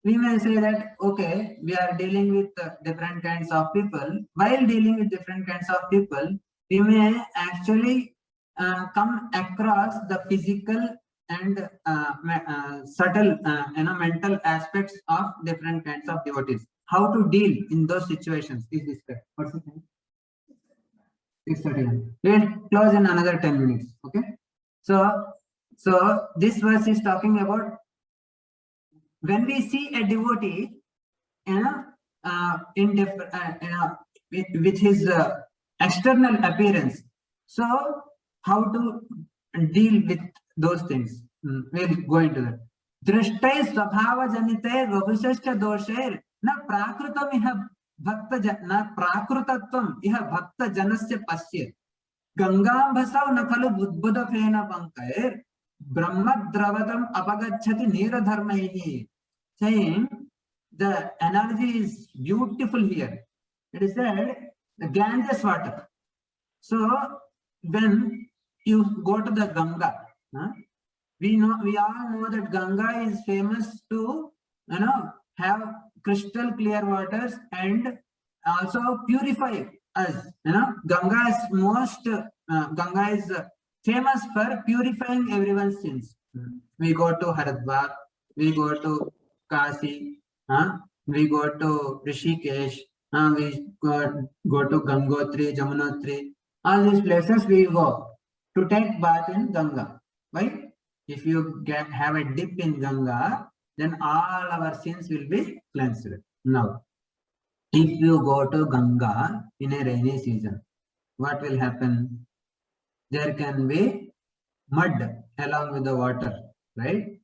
we may say that, okay, we are dealing with different kinds of people. While dealing with different kinds of people, we may actually come across the physical and subtle, mental aspects of different kinds of devotees. How to deal in those situations is discussed. What's the time? 6:31. We'll close in another 10 minutes. Okay. So this verse is talking about when we see a devotee, in different, with his external appearance. So how to deal with those things? We'll go into that. Drishtai svabhava janite vavishashcha dosher na prakrutam iha bhakta na prakrutatvam iha bhakta janasya pasya gangam bhasav na khalu budbuddha fena pankair brahma dravadam apagacchati nira dharmaihi. Saying the analogy is beautiful here. It is said the Ganges water. So when you go to the Ganga, we all know that Ganga is famous to have crystal clear waters and also purify us. Ganga is famous for purifying everyone's sins. We go to Haridwar, we go to Kasi, we go to Rishikesh, we go to Gangotri, Jamunotri. All these places we go to take bath in Ganga. Why? If you have a dip in Ganga, then all our sins will be cleansed. Now, if you go to Ganga in a rainy season, what will happen? There can be mud along with the water, right?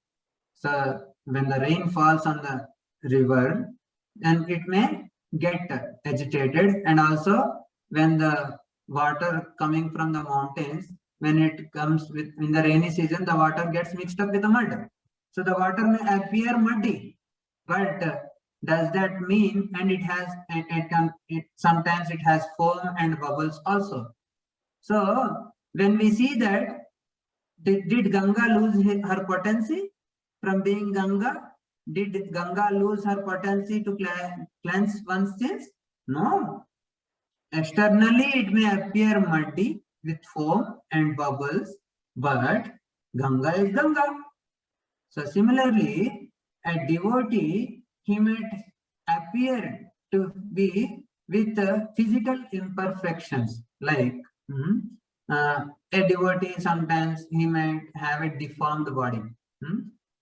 So when the rain falls on the river, then it may get agitated, and also when the water coming from the mountains, when it comes in the rainy season, the water gets mixed up with the mud. So the water may appear muddy, but does that mean, and sometimes it has foam and bubbles also. So when we see that, did Ganga lose her potency from being Ganga? Did Ganga lose her potency to cleanse one's sins? No. Externally, it may appear muddy with foam and bubbles, but Ganga is Ganga. So similarly, a devotee, he might appear to be with physical imperfections, like a devotee, sometimes he might have a deformed body.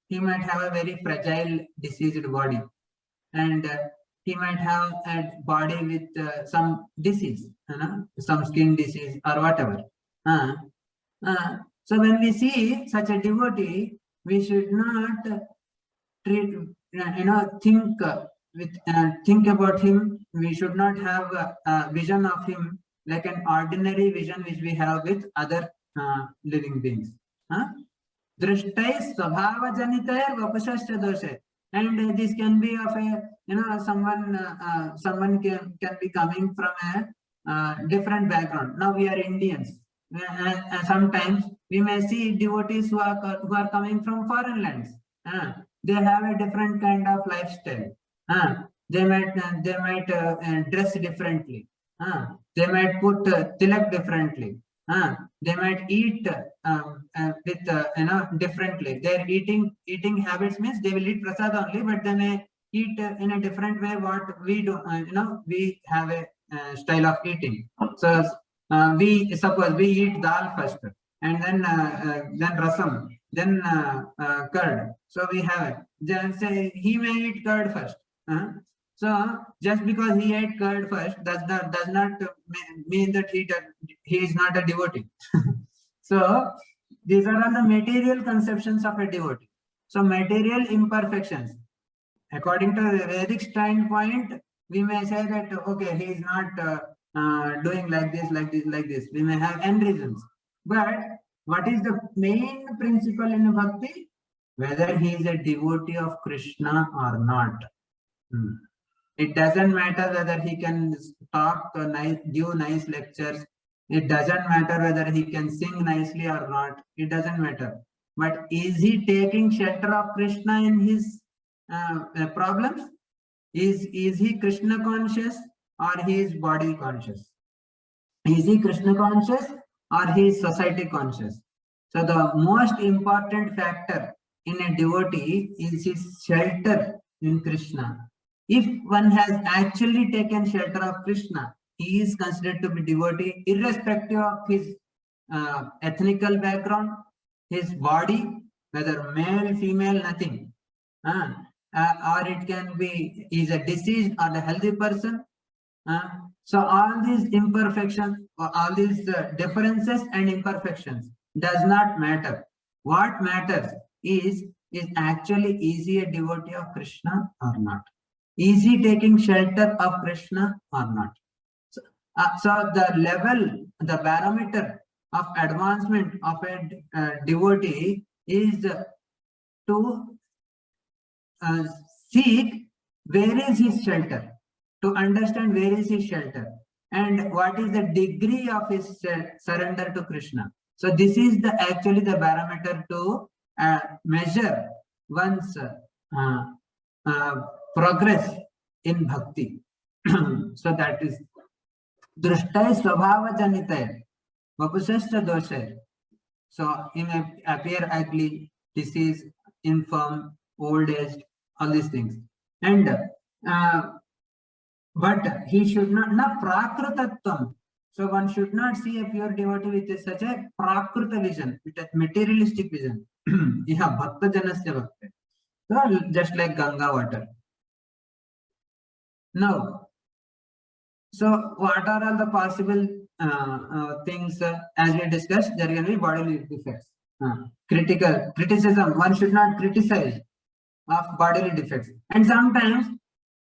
He might have a very fragile, diseased body, and he might have a body with some disease, some skin disease or whatever. So when we see such a devotee, we should not treat, think about him. We should not have a vision of him like an ordinary vision which we have with other living beings. Drishtai svabhava janitair vapashascha doshe. And this can be of a, someone can be coming from a different background. Now we are Indians. Sometimes we may see devotees who are coming from foreign lands. They have a different kind of lifestyle. They might dress differently. They might put tilak differently. They might eat with differently. Their eating habits means they will eat prasad only, but they may eat in a different way. What we do, we have a style of eating. So we suppose we eat dal first, and then rasam, then curd. So we have it. Then say he may eat curd first. So just because he ate curd first does not mean that he is not a devotee. So these are all the material conceptions of a devotee. So material imperfections. According to the Vedic standpoint, we may say that okay, he is not doing like this. We may have n reasons. But what is the main principle in bhakti? Whether he is a devotee of Krishna or not. It doesn't matter whether he can talk nice, give nice lectures. It doesn't matter whether he can sing nicely or not. It doesn't matter. But is he taking shelter of Krishna in his problems? Is he Krishna conscious or he is body conscious? Is he Krishna conscious or he is society conscious? So the most important factor in a devotee is his shelter in Krishna. If one has actually taken shelter of Krishna, he is considered to be devotee irrespective of his ethnical background, his body, whether male, female, nothing. Or it can be, is a diseased or a healthy person. So all these imperfections, all these differences and imperfections does not matter. What matters is actually, is he a devotee of Krishna or not? Is he taking shelter of Krishna or not? So the level, the barometer of advancement of a devotee is to seek where is his shelter, to understand where is his shelter and what is the degree of his surrender to Krishna. So this is the actually the barometer to measure one's progress in bhakti. So that is drushtay swabhava janitay vapusascha doshay. So he may appear ugly, disease, infirm, old age, all these things. And but he should not, na prakritatvam. So one should not see a pure devotee with such a prakrita vision, with a materialistic vision. Yeah, bhakta janasya bhakti. So just like Ganga water. Now, so what are all the possible things as we discussed? There can be bodily defects. Criticism. One should not criticize of bodily defects. And sometimes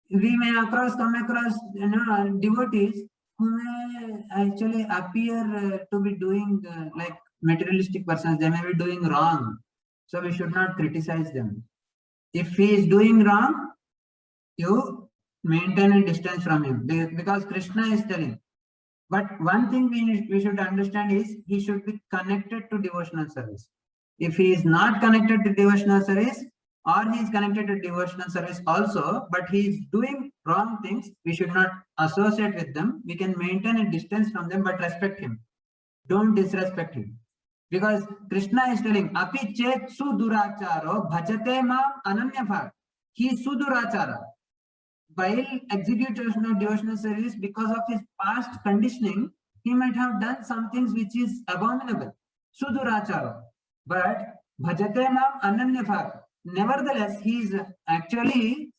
we may come across devotees who may actually appear to be doing like materialistic persons. They may be doing wrong. So we should not criticize them. If he is doing wrong, you maintain a distance from him, because Krishna is telling. But one thing we should understand is he should be connected to devotional service. If he is not connected to devotional service, or he is connected to devotional service also, but he is doing wrong things, we should not associate with them. We can maintain a distance from them, but respect him. Don't disrespect him. Because Krishna is telling, api chet suduracharo bhajate mam ananyabhag. He is sudurachara. While executing devotional service, because of his past conditioning, he might have done some things which is abominable. Suduracharo. But bhajate mam ananyabhag. Nevertheless, he is actually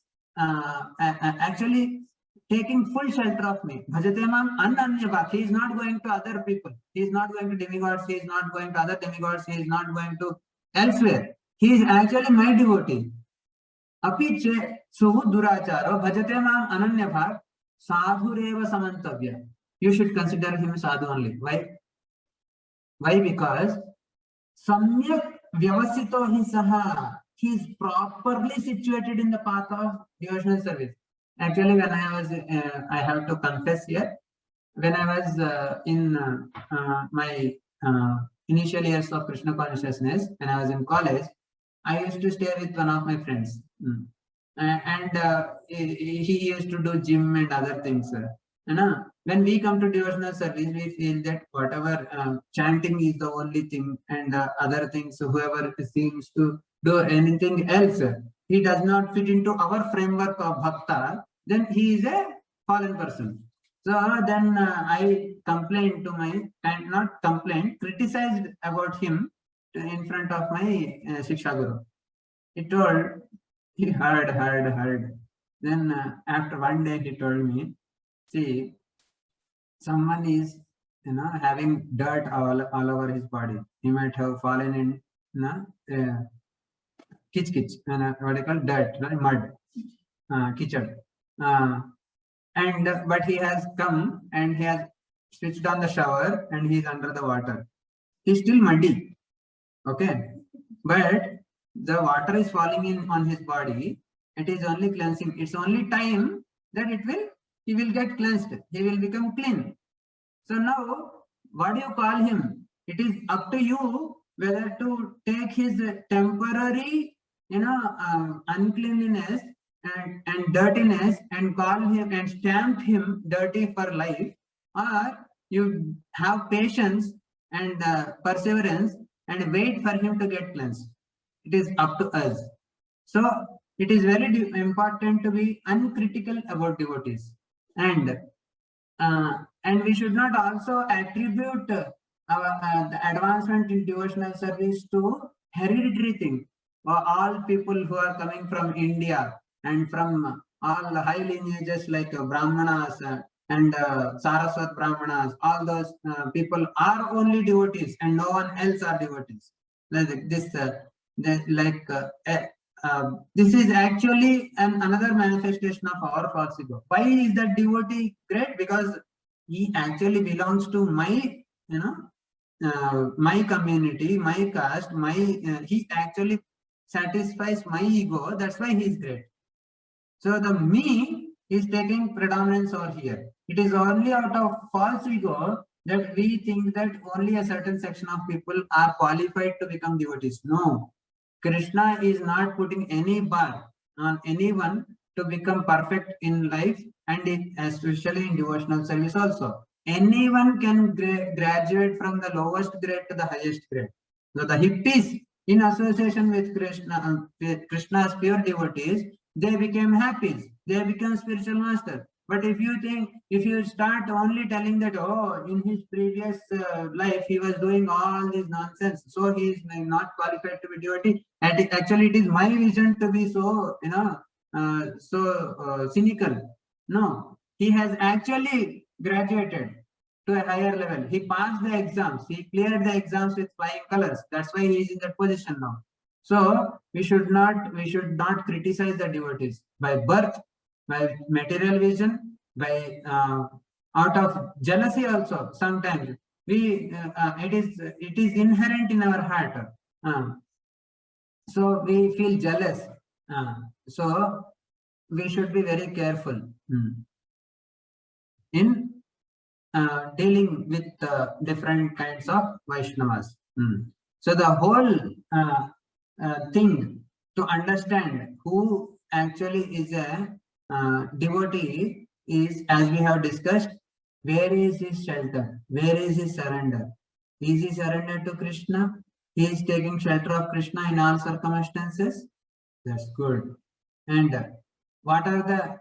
taking full shelter of me. Bhajate mam ananyabhag. He is not going to other people. He is not going to demigods. He is not going to other demigods. He is not going to elsewhere. He is actually my devotee. Api che suhu duracharo bhajate mam ananyabhag sadhureva samantavya. You should consider him sadhu only. Why? Why? Because samyak vyavasito hi saha. He is properly situated in the path of devotional service. Actually, when I was, I have to confess here, when I was in my initial years of Krishna consciousness, when I was in college, I used to stay with one of my friends. And he used to do gym and other things. When we come to devotional service, we feel that whatever chanting is the only thing, and other things, whoever seems to do anything else, he does not fit into our framework of bhakta, then he is a fallen person. So then I complained to my, and not complained, criticized about him in front of my Shiksha Guru. He told, he heard. Then after one day he told me, see, someone is having dirt all over his body. He might have fallen in kich, what do you call dirt, mud, kitchen. But he has come and he has switched on the shower and he is under the water. he's still muddy. Okay, but the water is falling in on his body. It is only cleansing. It's only time that he will get cleansed. He will become clean. So now, what do you call him? It is up to you whether to take his temporary, uncleanliness and dirtiness and call him and stamp him dirty for life, or you have patience and perseverance and wait for him to get cleansed. It is up to us. So it is very important to be uncritical about devotees, and we should not also attribute the advancement in devotional service to hereditary thing. All people who are coming from India and from all the high lineages like Brahmanas and Saraswat Brahmanas, all those people are only devotees and no one else are devotees. Like this, this is actually another manifestation of our false ego. Why is that devotee great? Because he actually belongs to my, my community, my caste, he actually satisfies my ego. That's why he is great. So the me is taking predominance over here. It is only out of false ego that we think that only a certain section of people are qualified to become devotees. No, Krishna is not putting any bar on anyone to become perfect in life, and especially in devotional service also. Anyone can graduate from the lowest grade to the highest grade. So the hippies, in association with Krishna's pure devotees, they became happy. They become spiritual masters. But if you start only telling that, oh, in his previous life he was doing all this nonsense, so he is not qualified to be devotee. And actually, it is my vision to be so, cynical. No, he has actually graduated to a higher level. He passed the exams. He cleared the exams with flying colors. That's why he is in that position now. So we should not criticize the devotees by birth, by material vision, by out of jealousy also. Sometimes it is inherent in our heart. So we feel jealous. So we should be very careful in dealing with different kinds of Vaishnavas. So the whole thing to understand who actually is a devotee is, as we have discussed, where is his shelter? Where is his surrender? Is he surrendered to Krishna? He is taking shelter of Krishna in all circumstances. That's good. And what are the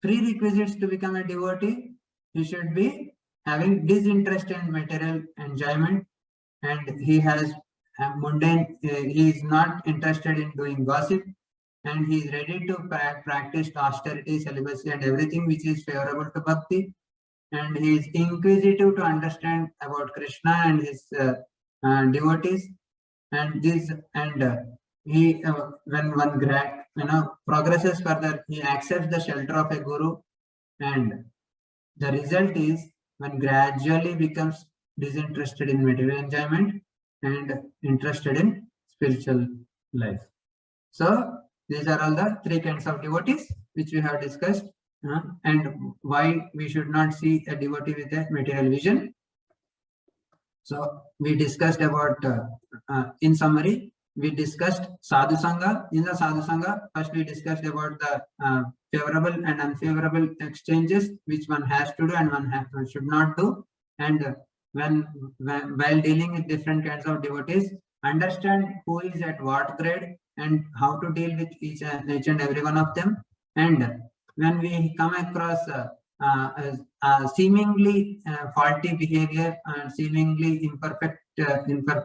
prerequisites to become a devotee? He should be having disinterest in material enjoyment, and he has mundane, he is not interested in doing gossip, and he is ready to practice austerity, celibacy, and everything which is favorable to bhakti, and he is inquisitive to understand about Krishna and his devotees, and he when one progresses further, he accepts the shelter of a guru, and the result is one gradually becomes disinterested in material enjoyment and interested in spiritual life. So these are all the three kinds of devotees which we have discussed, and why we should not see a devotee with a material vision. So we discussed about, in summary, we discussed Sadhu Sangha. In the Sadhu Sangha, first we discussed about the favorable and unfavorable exchanges which one has to do and one should not do. And while dealing with different kinds of devotees, understand who is at what grade and how to deal with each and every one of them. And when we come across seemingly faulty behavior and seemingly imperfect,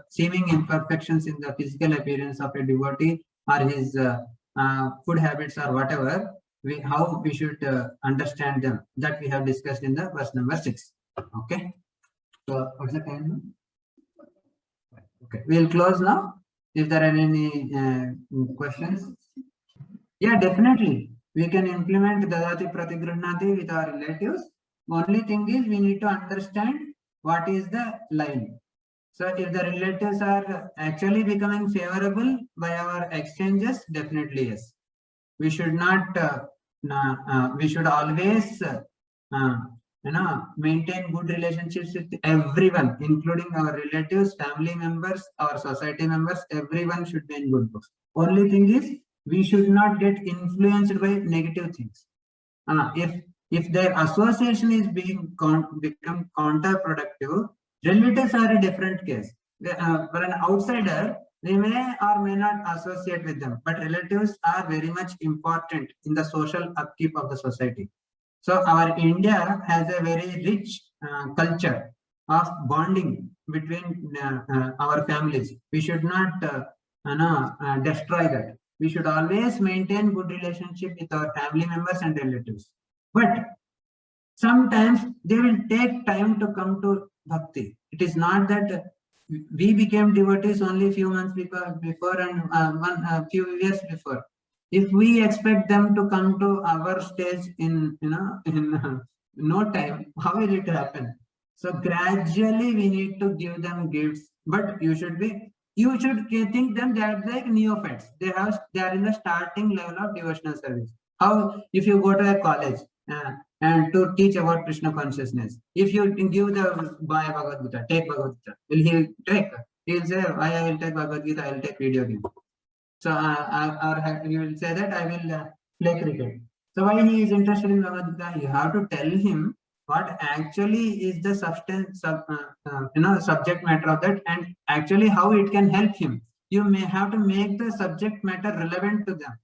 seeming imperfections in the physical appearance of a devotee or his food habits or whatever, how we should understand them, that we have discussed in the verse number 6. Okay. So what's the time? Okay, we'll close now. If there are any questions, yeah, definitely we can implement Dadati Pratigruhnati with our relatives. Only thing is we need to understand what is the line. So if the relatives are actually becoming favorable by our exchanges, definitely yes. We should not, we should always, maintain good relationships with everyone, including our relatives, family members, our society members. Everyone should be in good books. Only thing is, we should not get influenced by negative things. If their association is being become counterproductive, relatives are a different case. For an outsider, they may or may not associate with them, but relatives are very much important in the social upkeep of the society. So our India has a very rich culture of bonding between our families. We should not destroy that. We should always maintain good relationship with our family members and relatives. But sometimes they will take time to come to bhakti. It is not that we became devotees only few months before and few years before. If we expect them to come to our stage in no time, how will it happen? So gradually we need to give them gifts, but you should think them that like neophytes. They are in the starting level of devotional service. How if you go to a college and to teach about Krishna consciousness, if you give the boy Bhagavad Gita, take Bhagavad Gita, will he take? He will say, I will take Bhagavad Gita, I will take video game. So, or he will say that I will play cricket. So, why he is interested in Bhagavad Gita? You have to tell him what actually is the substance, subject matter of that, and actually how it can help him. You may have to make the subject matter relevant to them.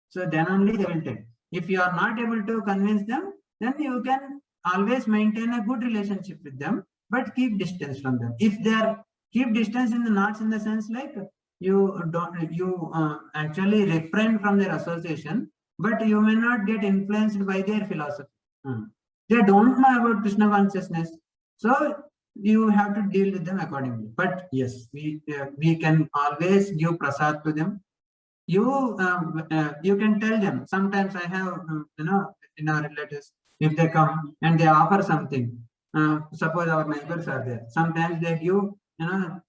So then only they will take. If you are not able to convince them, then you can always maintain a good relationship with them, but keep distance from them. If they are keep distance in the not in the sense like you actually refrain from their association, but you may not get influenced by their philosophy. They don't know about Krishna consciousness, so you have to deal with them accordingly. But yes, we can always give prasad to them. You can tell them. Sometimes I have in our relatives, if they come and they offer something, suppose our neighbors are there, sometimes they give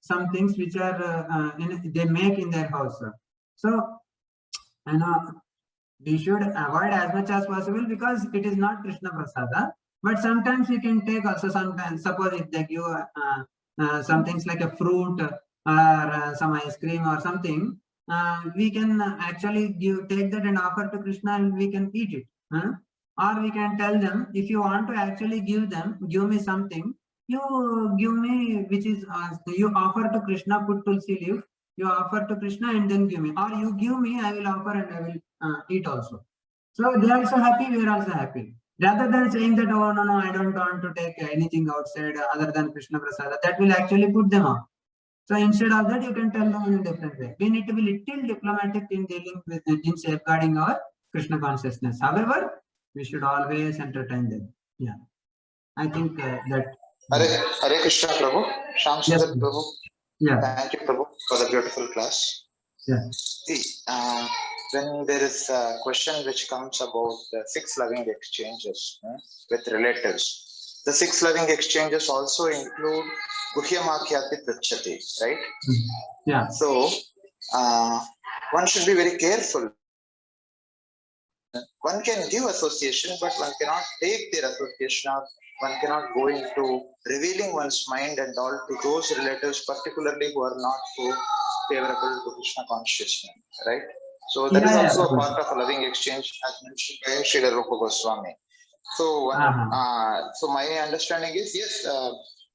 some things which are they make in their house. So we should avoid as much as possible because it is not Krishna prasada. But sometimes we can take also. Sometimes suppose if they give some things like a fruit or some ice cream or something, we can actually take that and offer to Krishna and we can eat it. Or we can tell them, if you want to actually give me something, you give me, which is you offer to Krishna, put tulsi leaf, you offer to Krishna and then give me, or you give me, I will offer and I will eat also. So they are also happy, we are also happy. Rather than saying that, oh no, I don't want to take anything outside other than Krishna Prasada, that will actually put them off. So instead of that, you can tell them in a different way. We need to be little diplomatic in dealing with, in safeguarding our Krishna consciousness. However, we should always entertain them. Yeah, I think that. Hare Krishna, Prabhu. Shyam Sundar, Yes, Prabhu. yeah. Thank you, Prabhu, for the beautiful class. Yeah. See, when there is a question which comes about the 6 loving exchanges with relatives, the 6 loving exchanges also include Guhyamakyati Prachati, right? Yeah. So, one should be very careful. One can give association, but one cannot take their association, or one cannot go into revealing one's mind and all to those relatives, particularly who are not so favorable to Krishna consciousness, right? So that is also a part of a loving exchange, as mentioned by Srila Rupa Goswami. So, so my understanding is, yes,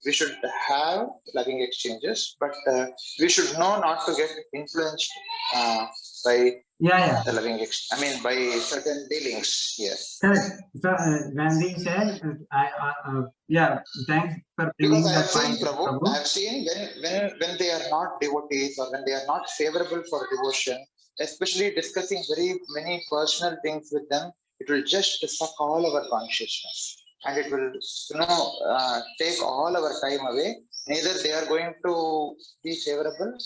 we should have loving exchanges, but we should know not to get influenced by the loving exchange. I mean, by certain dealings. Yes. Correct. So when we said, thanks for bringing because that point. Prabhu, I have seen when they are not devotees or when they are not favorable for devotion, especially discussing very many personal things with them, it will just suck all our consciousness and it will take all our time away. Neither they are going to be favorable,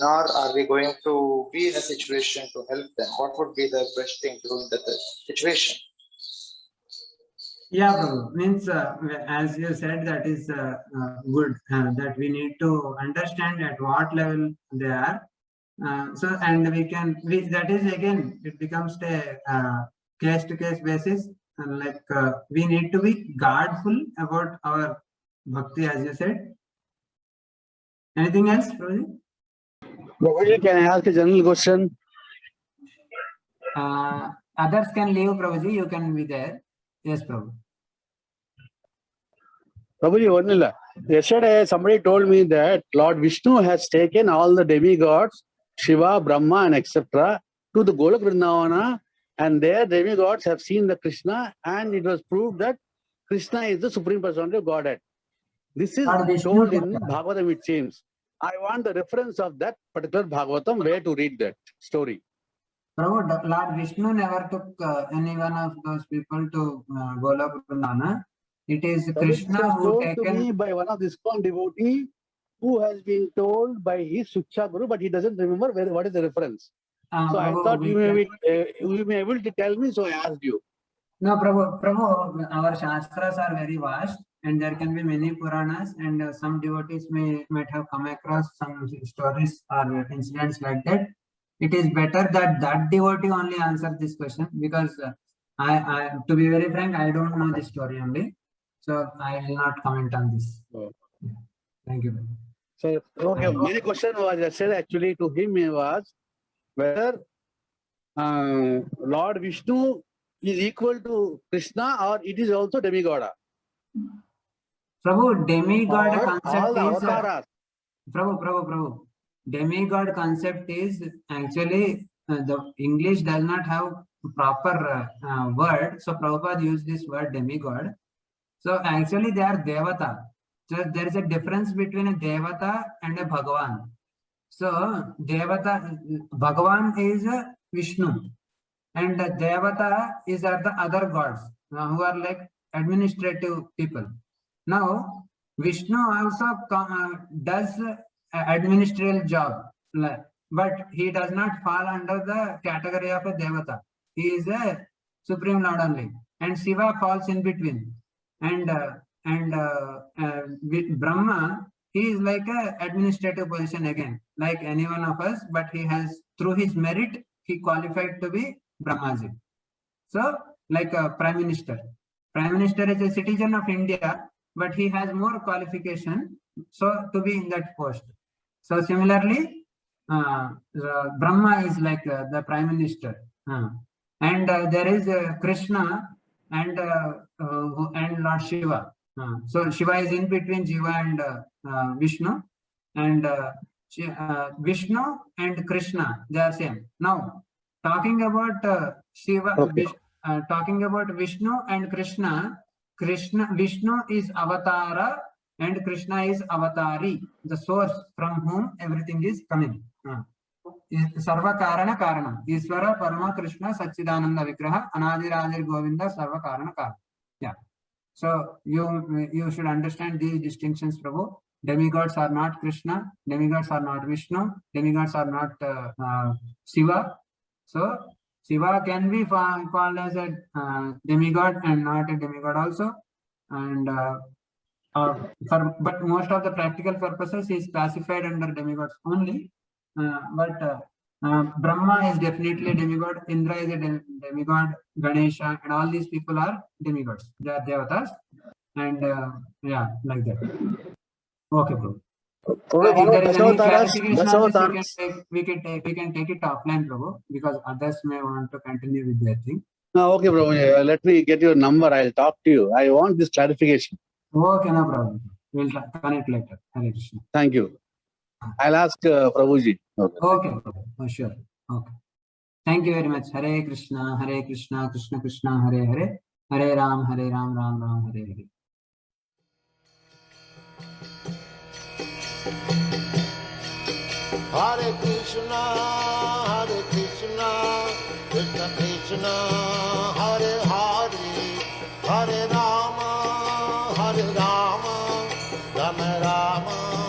nor are we going to be in a situation to help them. What would be the best thing to do in that situation? Yeah, Prabhu. Means as you said, that is good. That we need to understand at what level they are. So, and that is again, it becomes a case to case basis. And like we need to be guardful about our bhakti, as you said. Anything else, Prabhuji? Prabhuji, can I ask a general question? Others can leave, Prabhuji. You can be there. Yes, Prabhu. Prabhuji, Vanilla, yesterday somebody told me that Lord Vishnu has taken all the demigods, Shiva, Brahma, and etc., to the Golok Vrindavana, and their demigods have seen the Krishna, and it was proved that Krishna is the Supreme Personality of Godhead. This is Lord Vishnu told in Chakra. Bhagavatam, it seems. I want the reference of that particular Bhagavatam, where to read that story. Prabhu, Lord Vishnu never took any one of those people to Golok Vrindavana. It is That Krishna was who told to taken. me by one of the ISKCON devotee who has been told by his Shiksha Guru, but he doesn't remember what is the reference. So I Prabhu, thought we you may be able to tell me, so I asked you. No, Prabhu, our Shastras are very vast and there can be many Puranas, and some devotees might have come across some stories or incidents like that. It is better that that devotee only answer this question, because to be very frank, I don't know this story only. So I will not comment on this. Oh. Yeah. Thank you. So, okay, my question was yesterday actually to him was whether Lord Vishnu is equal to Krishna or it is also demigod. Prabhu, demigod Or concept all the is avatars. Prabhu. Demigod concept is actually the English does not have proper word, so Prabhupada used this word demigod. So actually they are devata. So there is a difference between a devata and a Bhagavan. So devata, Bhagavan is Vishnu, and devata is are the other gods who are like administrative people. Now Vishnu also does administrative job, but he does not fall under the category of a devata. He is a supreme lord only, and Shiva falls in between, and Brahma, he is like a administrative position again, like any one of us, but he has, through his merit, he qualified to be Brahmaji. So like a prime minister is a citizen of India, but he has more qualification so to be in that post. So similarly, Brahma is like the prime minister, and there is Krishna and Lord Shiva. So Shiva is in between Jiva and Vishnu, and Vishnu and Krishna, they are same. Now talking about Shiva, Okay. talking about Vishnu and Krishna, Vishnu is avatara and Krishna is avatari, the source from whom everything is coming. Sarva Karana Karanam. Isvara Parama Krishna Sachidananda Vigraha Anadiradir Govinda Sarva Karana Karanam. Yeah. So you should understand these distinctions, Prabhu. Demigods are not Krishna, demigods are not Vishnu, demigods are not Shiva. So Shiva can be called as a demigod and not a demigod also. And but most of the practical purposes is classified under demigods only. But Brahma is definitely a demigod, Indra is a demigod, Ganesha, and all these people are demigods. They are devatas, and yeah, like that. Okay, bro. If there is any clarification on this, we can take it offline, Prabhu, because others may want to continue with their thing. No, okay, bro. Let me get your number. I'll talk to you. I want this clarification. Okay, no problem. We'll connect later. Hare Krishna. Thank you. I'll ask Prabhuji. Okay, Prabhu. Oh, sure. Okay. Thank you very much. Hare Krishna, Krishna Krishna, Hare Hare, Hare Ram, Ram Ram, Hare Hare. Hare Krishna, Krishna Krishna, Hare Hare, Hare Rama, Rama Rama.